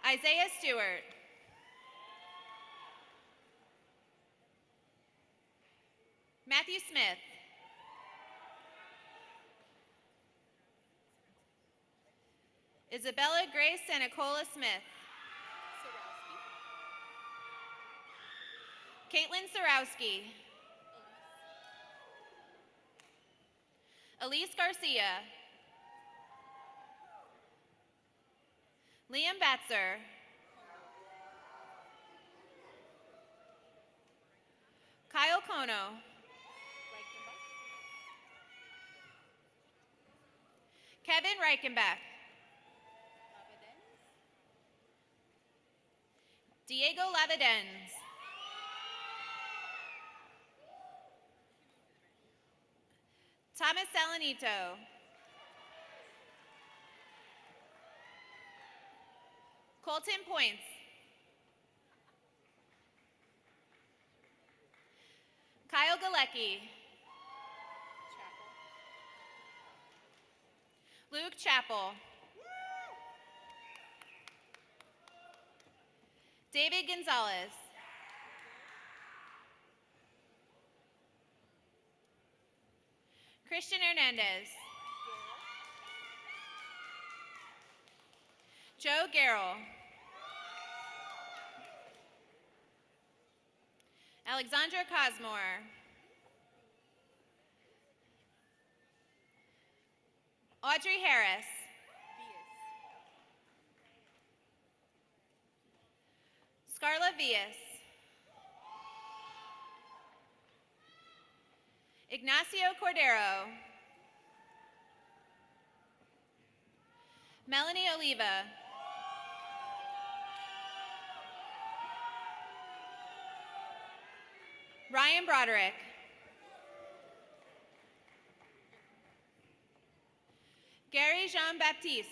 Isaiah Stewart. Matthew Smith. Isabella Grace Sanicola Smith. Caitlin Sarowski. Elise Garcia. Liam Batzer. Kyle Kono. Kevin Reichenbach. Diego Lavidens. Thomas Salanito. Colton Points. Kyle Galecki. Luke Chappell. David Gonzalez. Christian Hernandez. Joe Garrell. Alexandra Cosmore. Audrey Harris. Scarlett Villas. Ignacio Cordero. Melanie Oliva. Ryan Broderick. Gary Jean-Baptiste.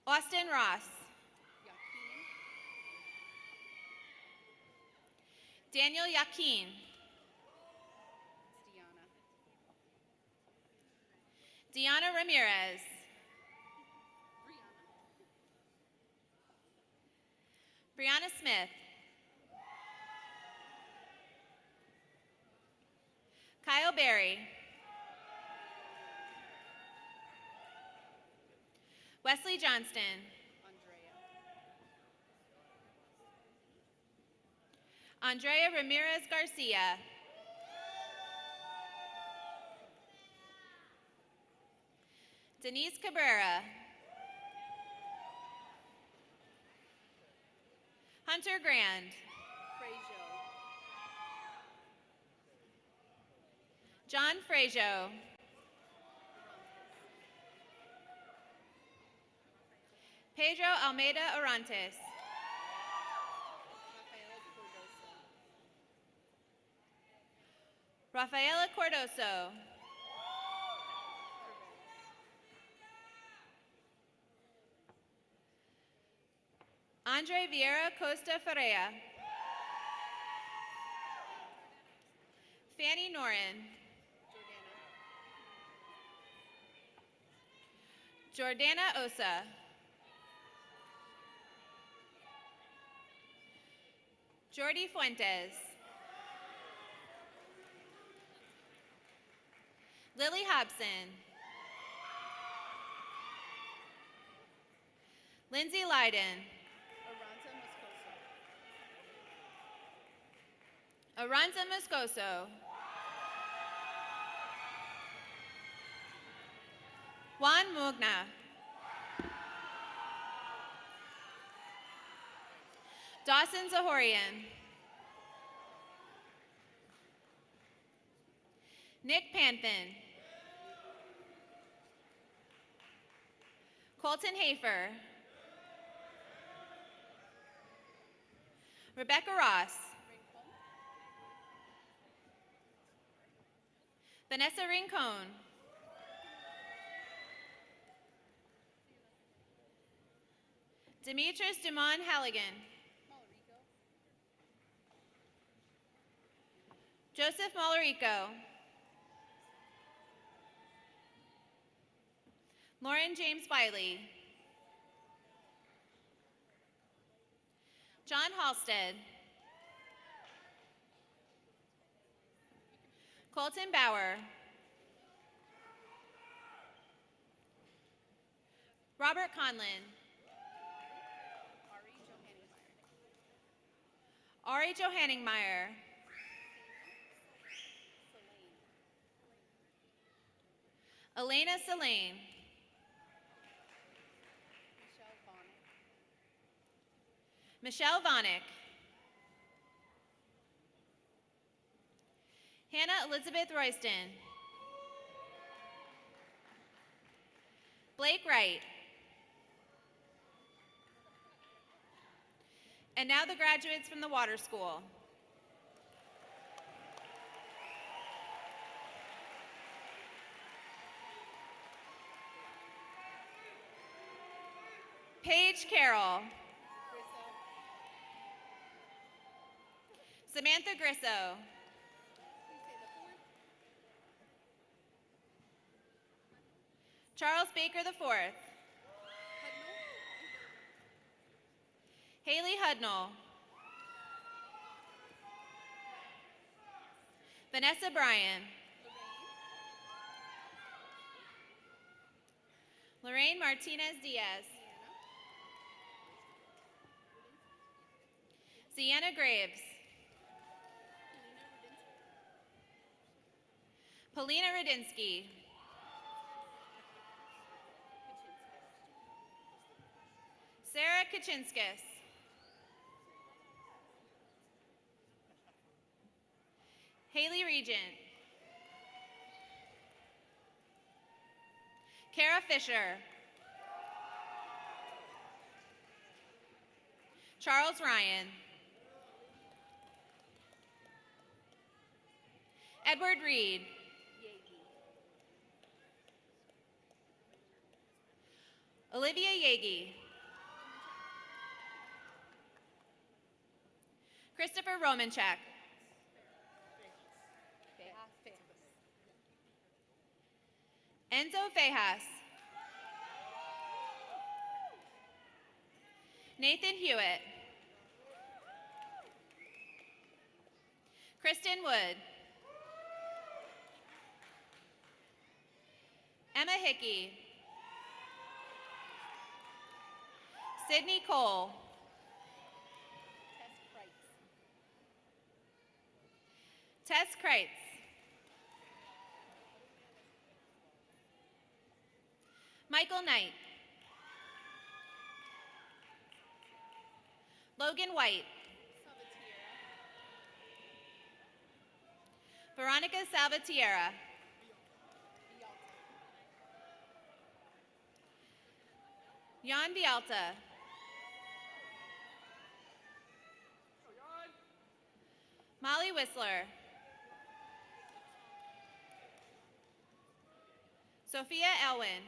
Austin Ross. Daniel Yakin. Deanna Ramirez. Brianna Smith. Kyle Berry. Wesley Johnston. Andrea Ramirez Garcia. Denise Cabrera. Hunter Grand. John Frajo. Pedro Almeida Orantes. Rafaela Cordoso. Andre Vieira Costa Ferreira. Fanny Norin. Jordana Osa. Jordi Fuentes. Lily Hobson. Lindsay Leiden. Aranza Moscoso. Juan Mugna. Dawson Zahorian. Nick Panthen. Colton Hafer. Rebecca Ross. Vanessa Rincon. Demetrius Dumont Halligan. Joseph Malarico. Lauren James Wiley. John Halstead. Colton Bauer. Robert Conlin. Ari Johanningmeyer. Elena Selene. Michelle Vonick. Hannah Elizabeth Royston. Blake Wright. And now the graduates from the Water School. Paige Carroll. Samantha Grisso. Charles Baker IV. Haley Hudnall. Vanessa Bryan. Lorraine Martinez Diaz. Sienna Graves. Polina Rudinsky. Sarah Kaczynskis. Haley Regent. Kara Fisher. Charles Ryan. Edward Reed. Olivia Yagi. Christopher Romanchak. Enzo Fejas. Nathan Hewitt. Kristen Wood. Emma Hickey. Sydney Cole. Tess Kreitz. Michael Knight. Logan White. Veronica Salvatierra. Jan Vialta. Molly Whistler. Sophia Elwin.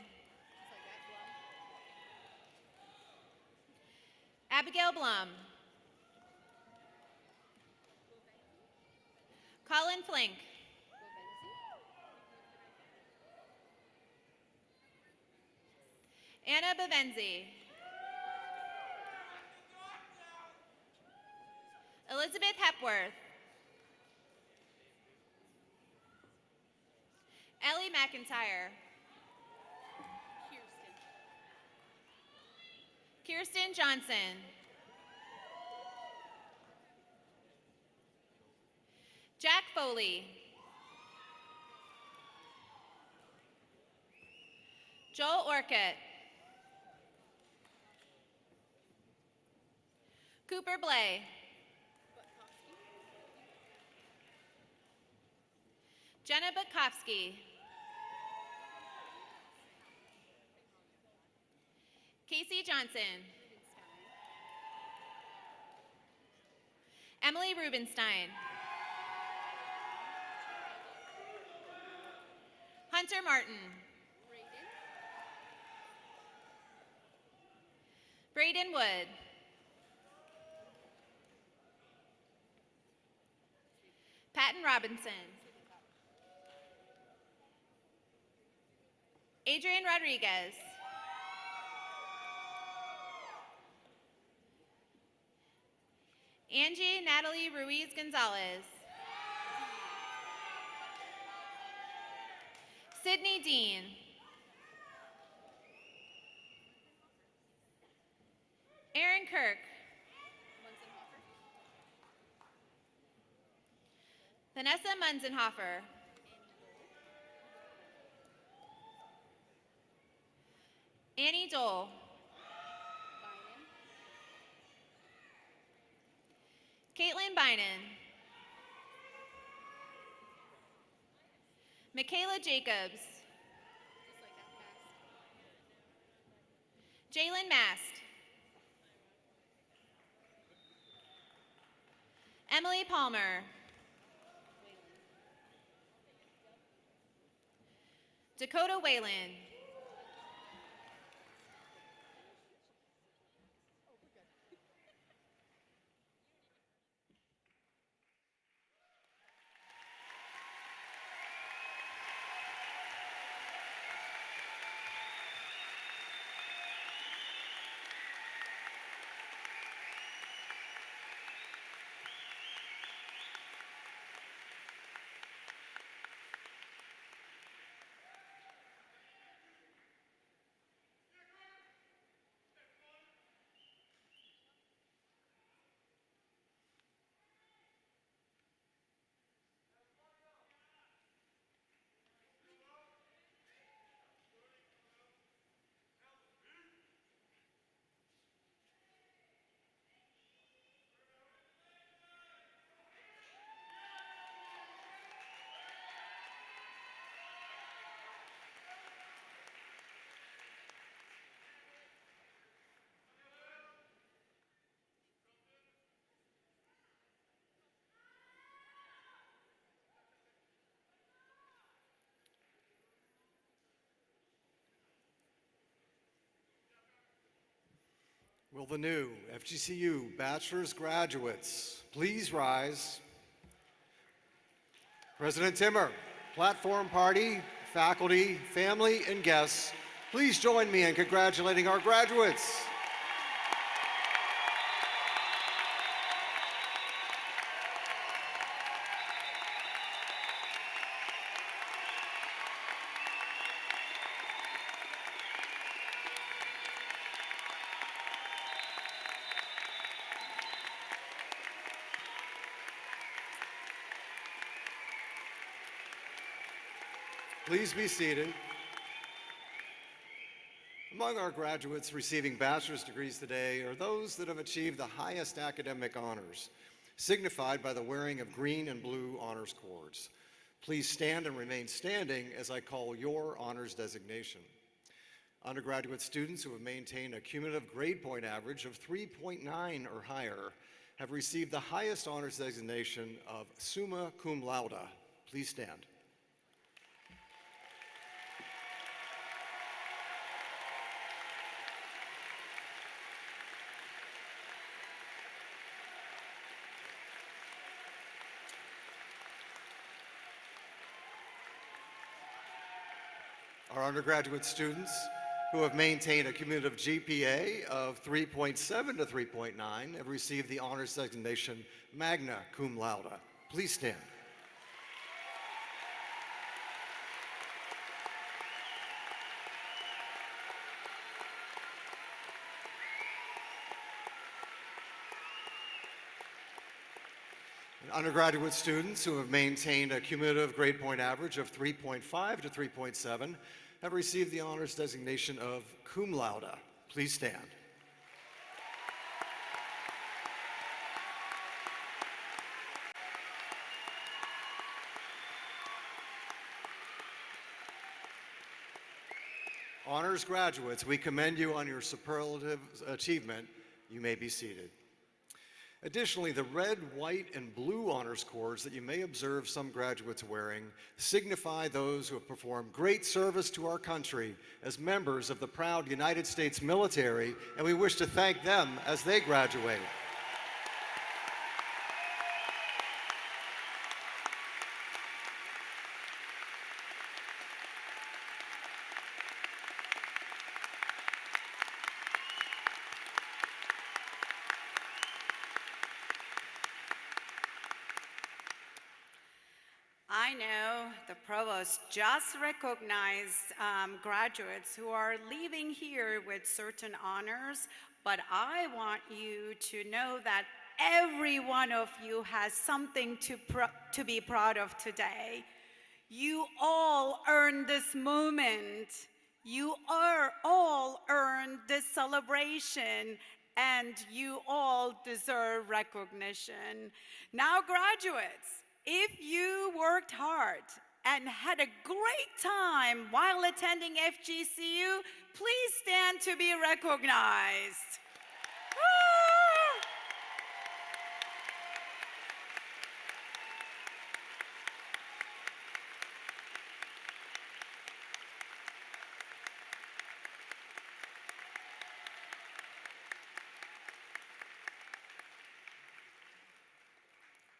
Abigail Blum. Colin Flink. Anna Bavenzi. Elizabeth Hepworth. Ellie McIntyre. Kirsten Johnson. Jack Foley. Joel Orcutt. Cooper Blay. Jenna Bukowski. Casey Johnson. Emily Rubenstein. Hunter Martin. Braden Wood. Patton Robinson. Adrian Rodriguez. Angie Natalie Ruiz Gonzalez. Sydney Dean. Aaron Kirk. Vanessa Munzenhofer. Annie Dole. Caitlin Bynan. Michaela Jacobs. Jalen Mast. Emily Palmer. Dakota Whalen. Will the new FGCU Bachelor's graduates please rise? President Timmer, platform party, faculty, family, and guests, please join me in congratulating our graduates. Please be seated. Among our graduates receiving bachelor's degrees today are those that have achieved the highest academic honors, signified by the wearing of green and blue honors cords. Please stand and remain standing as I call your honors designation. Undergraduate students who have maintained a cumulative grade point average of 3.9 or higher have received the highest honors designation of summa cum laude. Please stand. Our undergraduate students who have maintained a cumulative GPA of 3.7 to 3.9 have received the honors designation magna cum laude. Please stand. And undergraduate students who have maintained a cumulative grade point average of 3.5 to 3.7 have received the honors designation of cum laude. Please stand. Honors graduates, we commend you on your superlative achievement. You may be seated. Additionally, the red, white, and blue honors cords that you may observe some graduates wearing signify those who have performed great service to our country as members of the proud United States military, and we wish to thank them as they graduate. I know the provost just recognized graduates who are leaving here with certain honors, but I want you to know that every one of you has something to be proud of today. You all earned this moment. You are all earned this celebration, and you all deserve recognition. Now, graduates, if you worked hard and had a great time while attending FGCU, please stand to be recognized. Woo!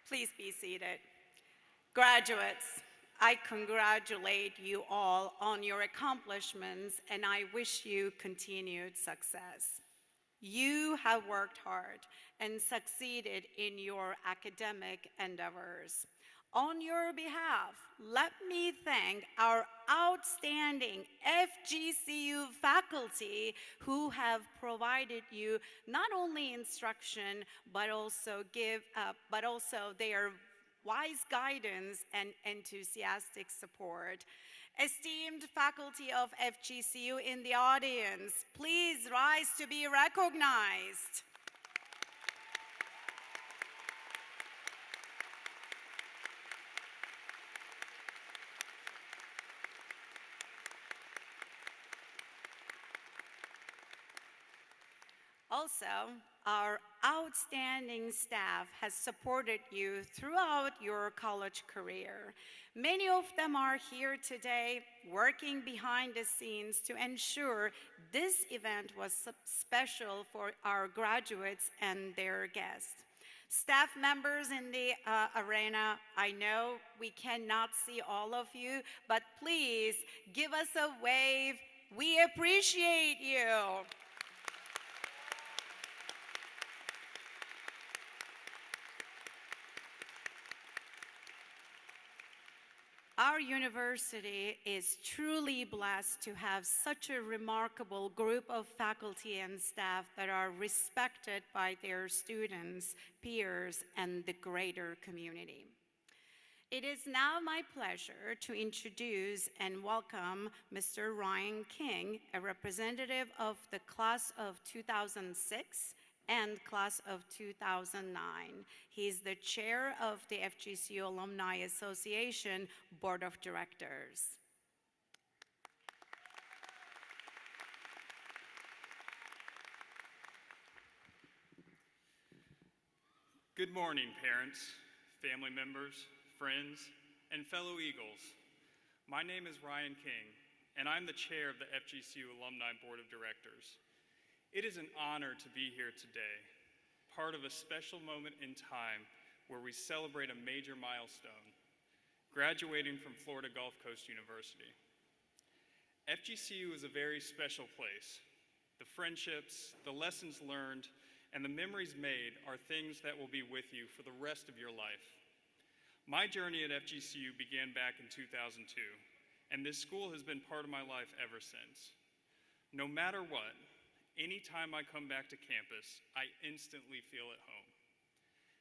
Please be seated. Graduates, I congratulate you all on your accomplishments, and I wish you continued success. You have worked hard and succeeded in your academic endeavors. On your behalf, let me thank our outstanding FGCU faculty who have provided you not only instruction, but also their wise guidance and enthusiastic support. Esteemed faculty of FGCU in the audience, please rise to be recognized. Also, our outstanding staff has supported you throughout your college career. Many of them are here today working behind the scenes to ensure this event was special for our graduates and their guests. Staff members in the arena, I know we cannot see all of you, but please give us a wave. We appreciate you. Our university is truly blessed to have such a remarkable group of faculty and staff that are respected by their students, peers, and the greater community. It is now my pleasure to introduce and welcome Mr. Ryan King, a representative of the class of 2006 and class of 2009. He is the chair of the FGCU Alumni Association Board of Directors. Good morning, parents, family members, friends, and fellow Eagles. My name is Ryan King, and I'm the chair of the FGCU Alumni Board of Directors. It is an honor to be here today, part of a special moment in time where we celebrate a major milestone, graduating from Florida Gulf Coast University. FGCU is a very special place. The friendships, the lessons learned, and the memories made are things that will be with you for the rest of your life. My journey at FGCU began back in 2002, and this school has been part of my life ever since. No matter what, anytime I come back to campus, I instantly feel at home.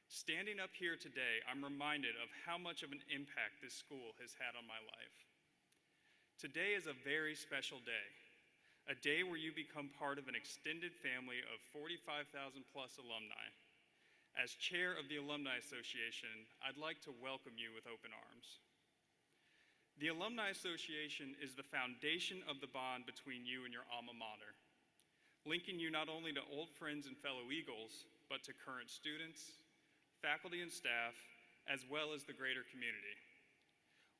Standing up here today, I'm reminded of how much of an impact this school has had on my life. Today is a very special day, a day where you become part of an extended family of 45,000 plus alumni. As chair of the Alumni Association, I'd like to welcome you with open arms. The Alumni Association is the foundation of the bond between you and your alma mater. linking you not only to old friends and fellow Eagles, but to current students, faculty and staff, as well as the greater community.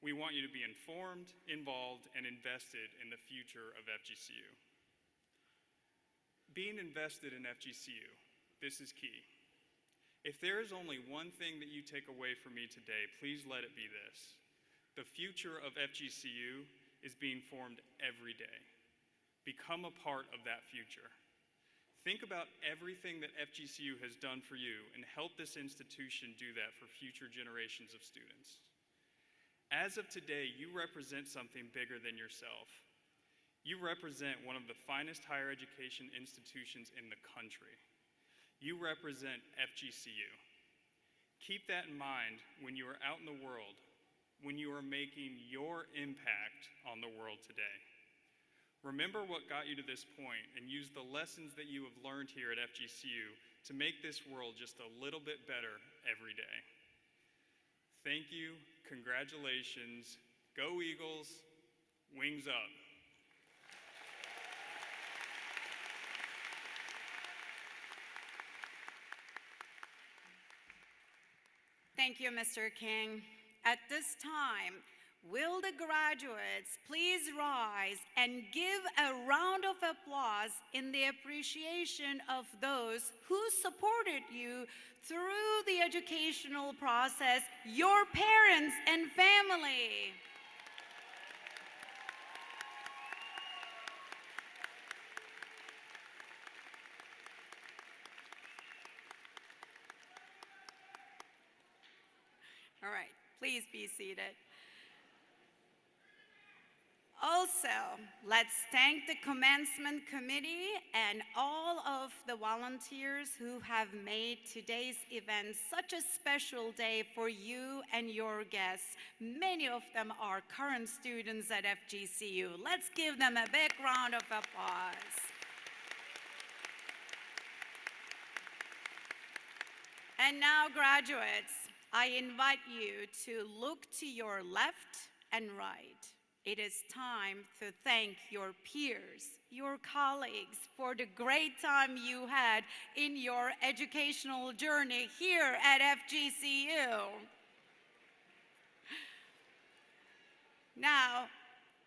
We want you to be informed, involved, and invested in the future of FGCU. Being invested in FGCU, this is key. If there is only one thing that you take away from me today, please let it be this. The future of FGCU is being formed every day. Become a part of that future. Think about everything that FGCU has done for you and help this institution do that for future generations of students. As of today, you represent something bigger than yourself. You represent one of the finest higher education institutions in the country. You represent FGCU. Keep that in mind when you are out in the world, when you are making your impact on the world today. Remember what got you to this point and use the lessons that you have learned here at FGCU to make this world just a little bit better every day. Thank you, congratulations, go Eagles, wings up. Thank you, Mr. King. At this time, will the graduates please rise and give a round of applause in the appreciation of those who supported you through the educational process, your parents and family. All right, please be seated. Also, let's thank the Commencement Committee and all of the volunteers who have made today's event such a special day for you and your guests. Many of them are current students at FGCU. Let's give them a big round of applause. And now, graduates, I invite you to look to your left and right. It is time to thank your peers, your colleagues, for the great time you had in your educational journey here at FGCU. Now,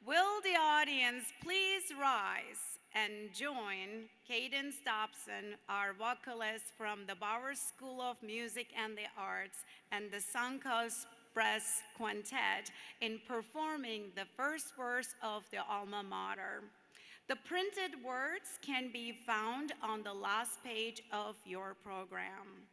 will the audience please rise and join Cadence Dobson, our vocalist from the Bowers School of Music and the Arts, and the Sankos Brass Quintet in performing the first verse of the Alma Mater. The printed words can be found on the last page of your program.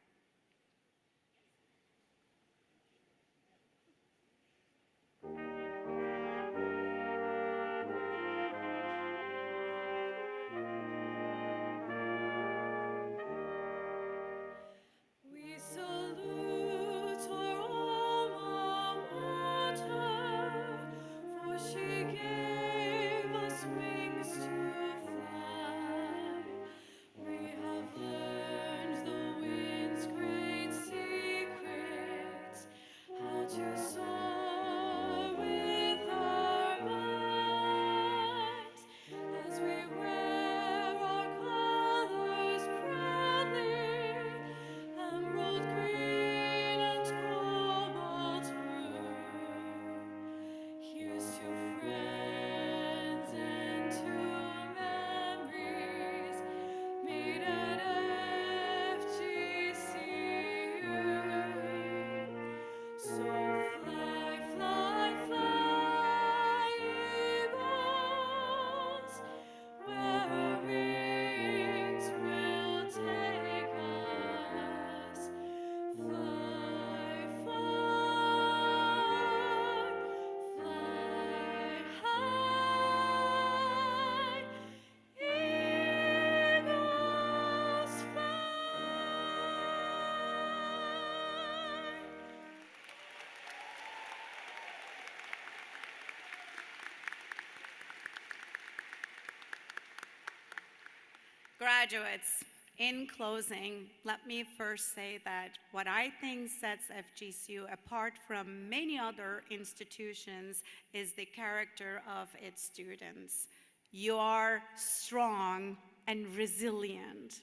Graduates, in closing, let me first say that what I think sets FGCU apart from many other institutions is the character of its students. You are strong, and resilient.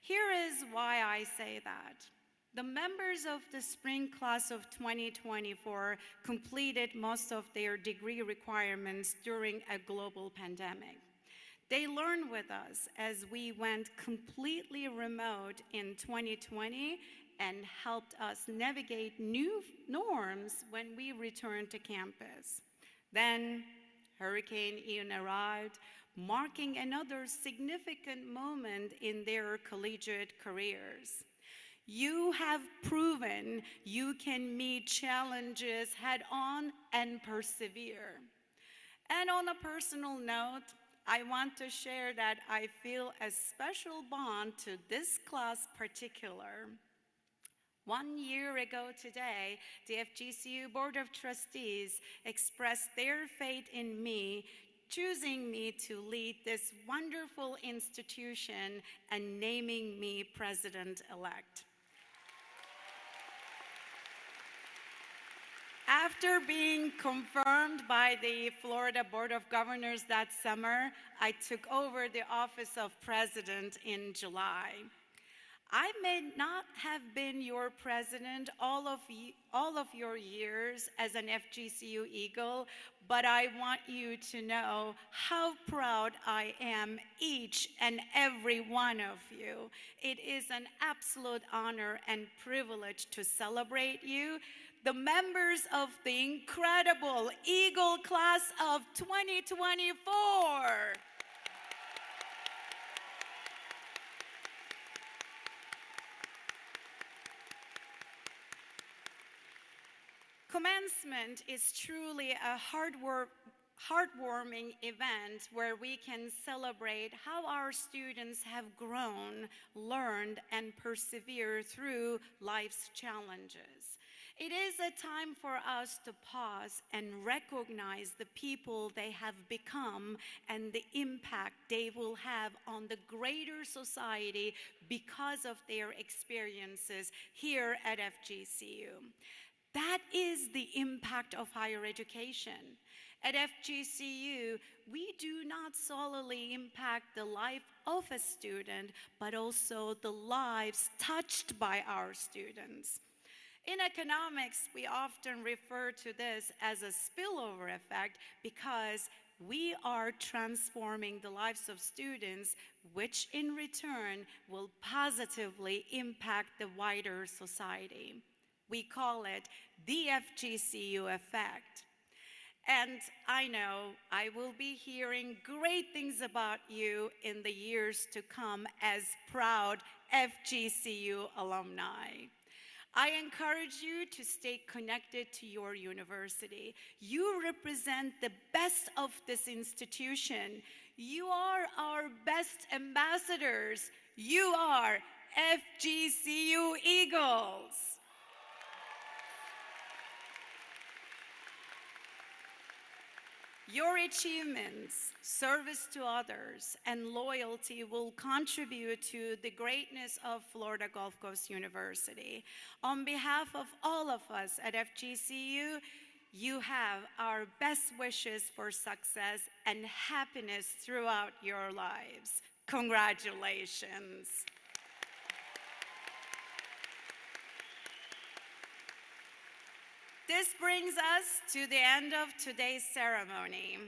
Here is why I say that. The members of the spring class of 2024 completed most of their degree requirements during a global pandemic. They learned with us as we went completely remote in 2020 and helped us navigate new norms when we returned to campus. Then Hurricane Ian arrived, marking another significant moment in their collegiate careers. You have proven you can meet challenges head-on and persevere. And on a personal note, I want to share that I feel a special bond to this class particular. 1 year ago today, the FGCU Board of Trustees expressed their faith in me, choosing me to lead this wonderful institution and naming me president-elect. After being confirmed by the Florida Board of Governors that summer, I took over the office of president in July. I may not have been your president all of your years as an FGCU Eagle, but I want you to know how proud I am each and every one of you. It is an absolute honor and privilege to celebrate you, the members of the incredible Eagle class of 2024. Commencement is truly a heartwarming event where we can celebrate how our students have grown, learned, and persevered through life's challenges. It is a time for us to pause and recognize the people they have become and the impact they will have on the greater society because of their experiences here at FGCU. That is the impact of higher education. At FGCU, we do not solely impact the life of a student, but also the lives touched by our students. In economics, we often refer to this as a spillover effect because we are transforming the lives of students, which in return will positively impact the wider society. We call it the FGCU effect. And I know I will be hearing great things about you in the years to come as proud FGCU alumni. I encourage you to stay connected to your university. You represent the best of this institution. You are our best ambassadors. You are FGCU Eagles. Your achievements, service to others, and loyalty will contribute to the greatness of Florida Gulf Coast University. On behalf of all of us at FGCU, you have our best wishes for success and happiness throughout your lives. Congratulations. This brings us to the end of today's ceremony.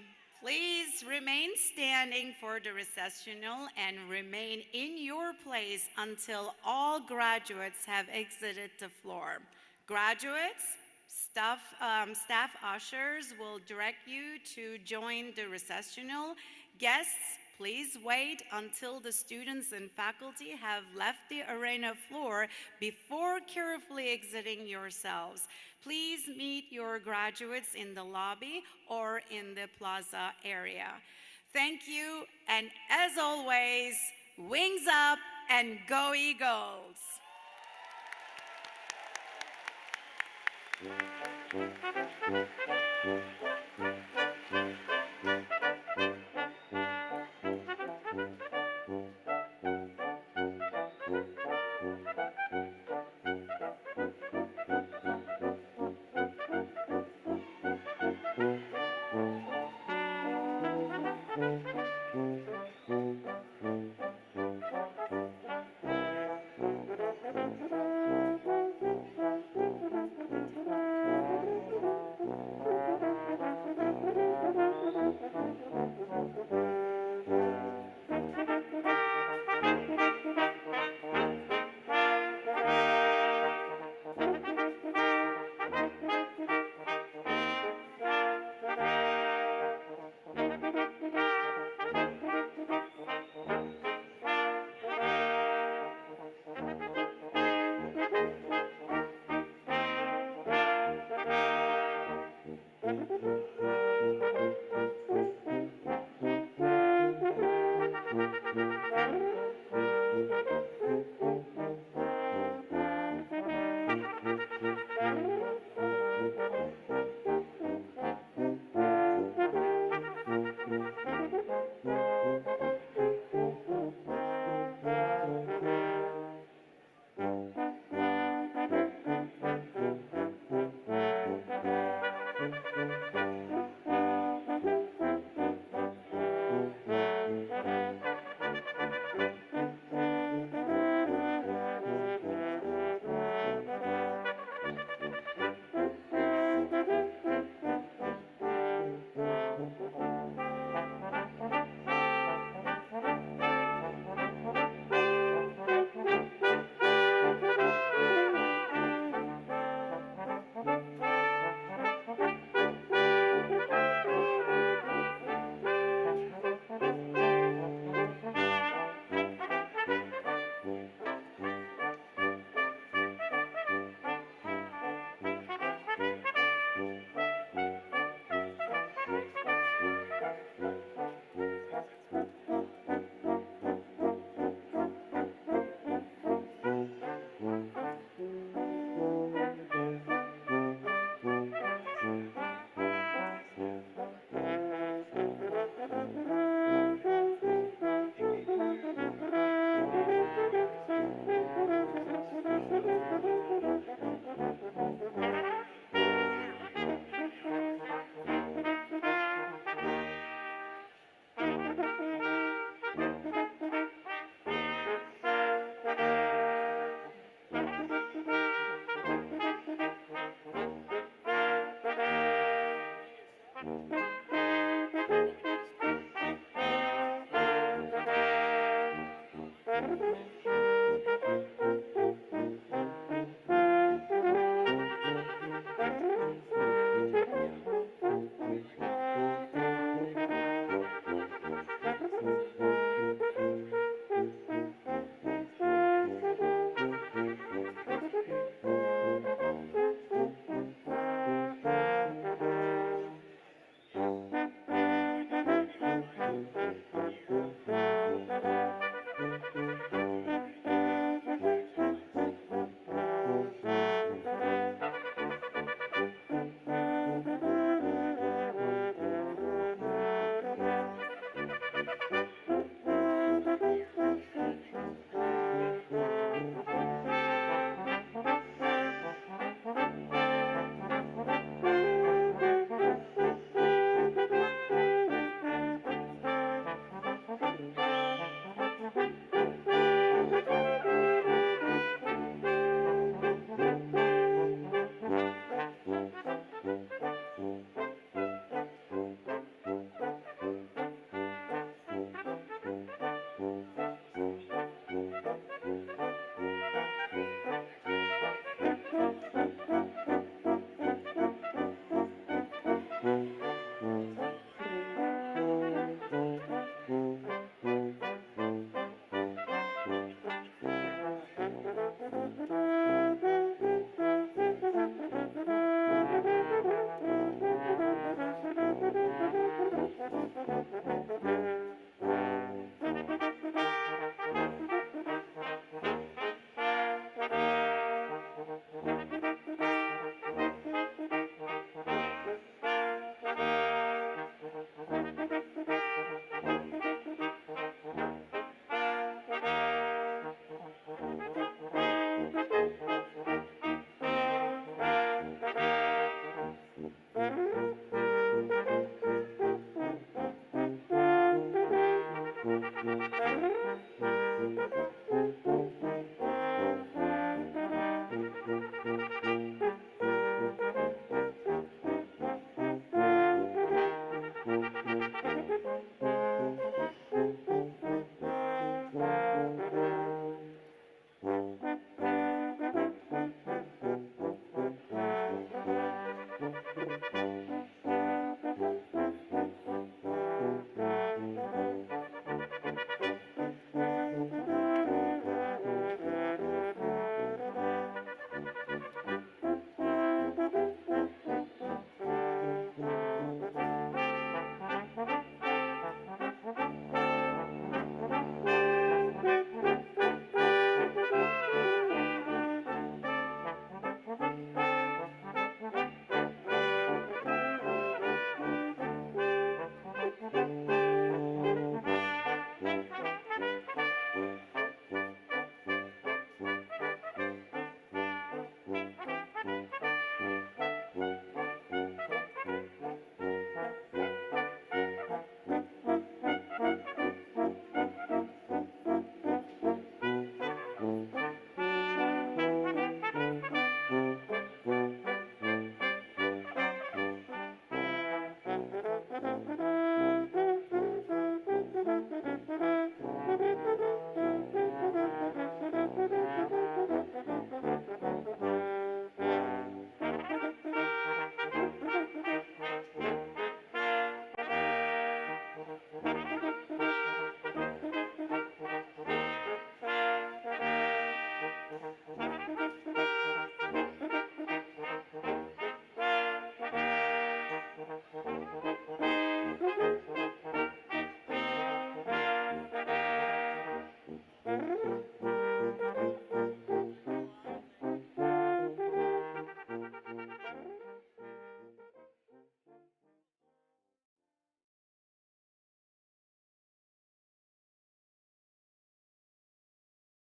Please remain standing for the recessional and remain in your place until all graduates have exited the floor. Graduates, staff ushers will direct you to join the recessional. Guests, please wait until the students and faculty have left the arena floor before carefully exiting yourselves. Please meet your graduates in the lobby or in the plaza area. Thank you, and as always, wings up and go Eagles!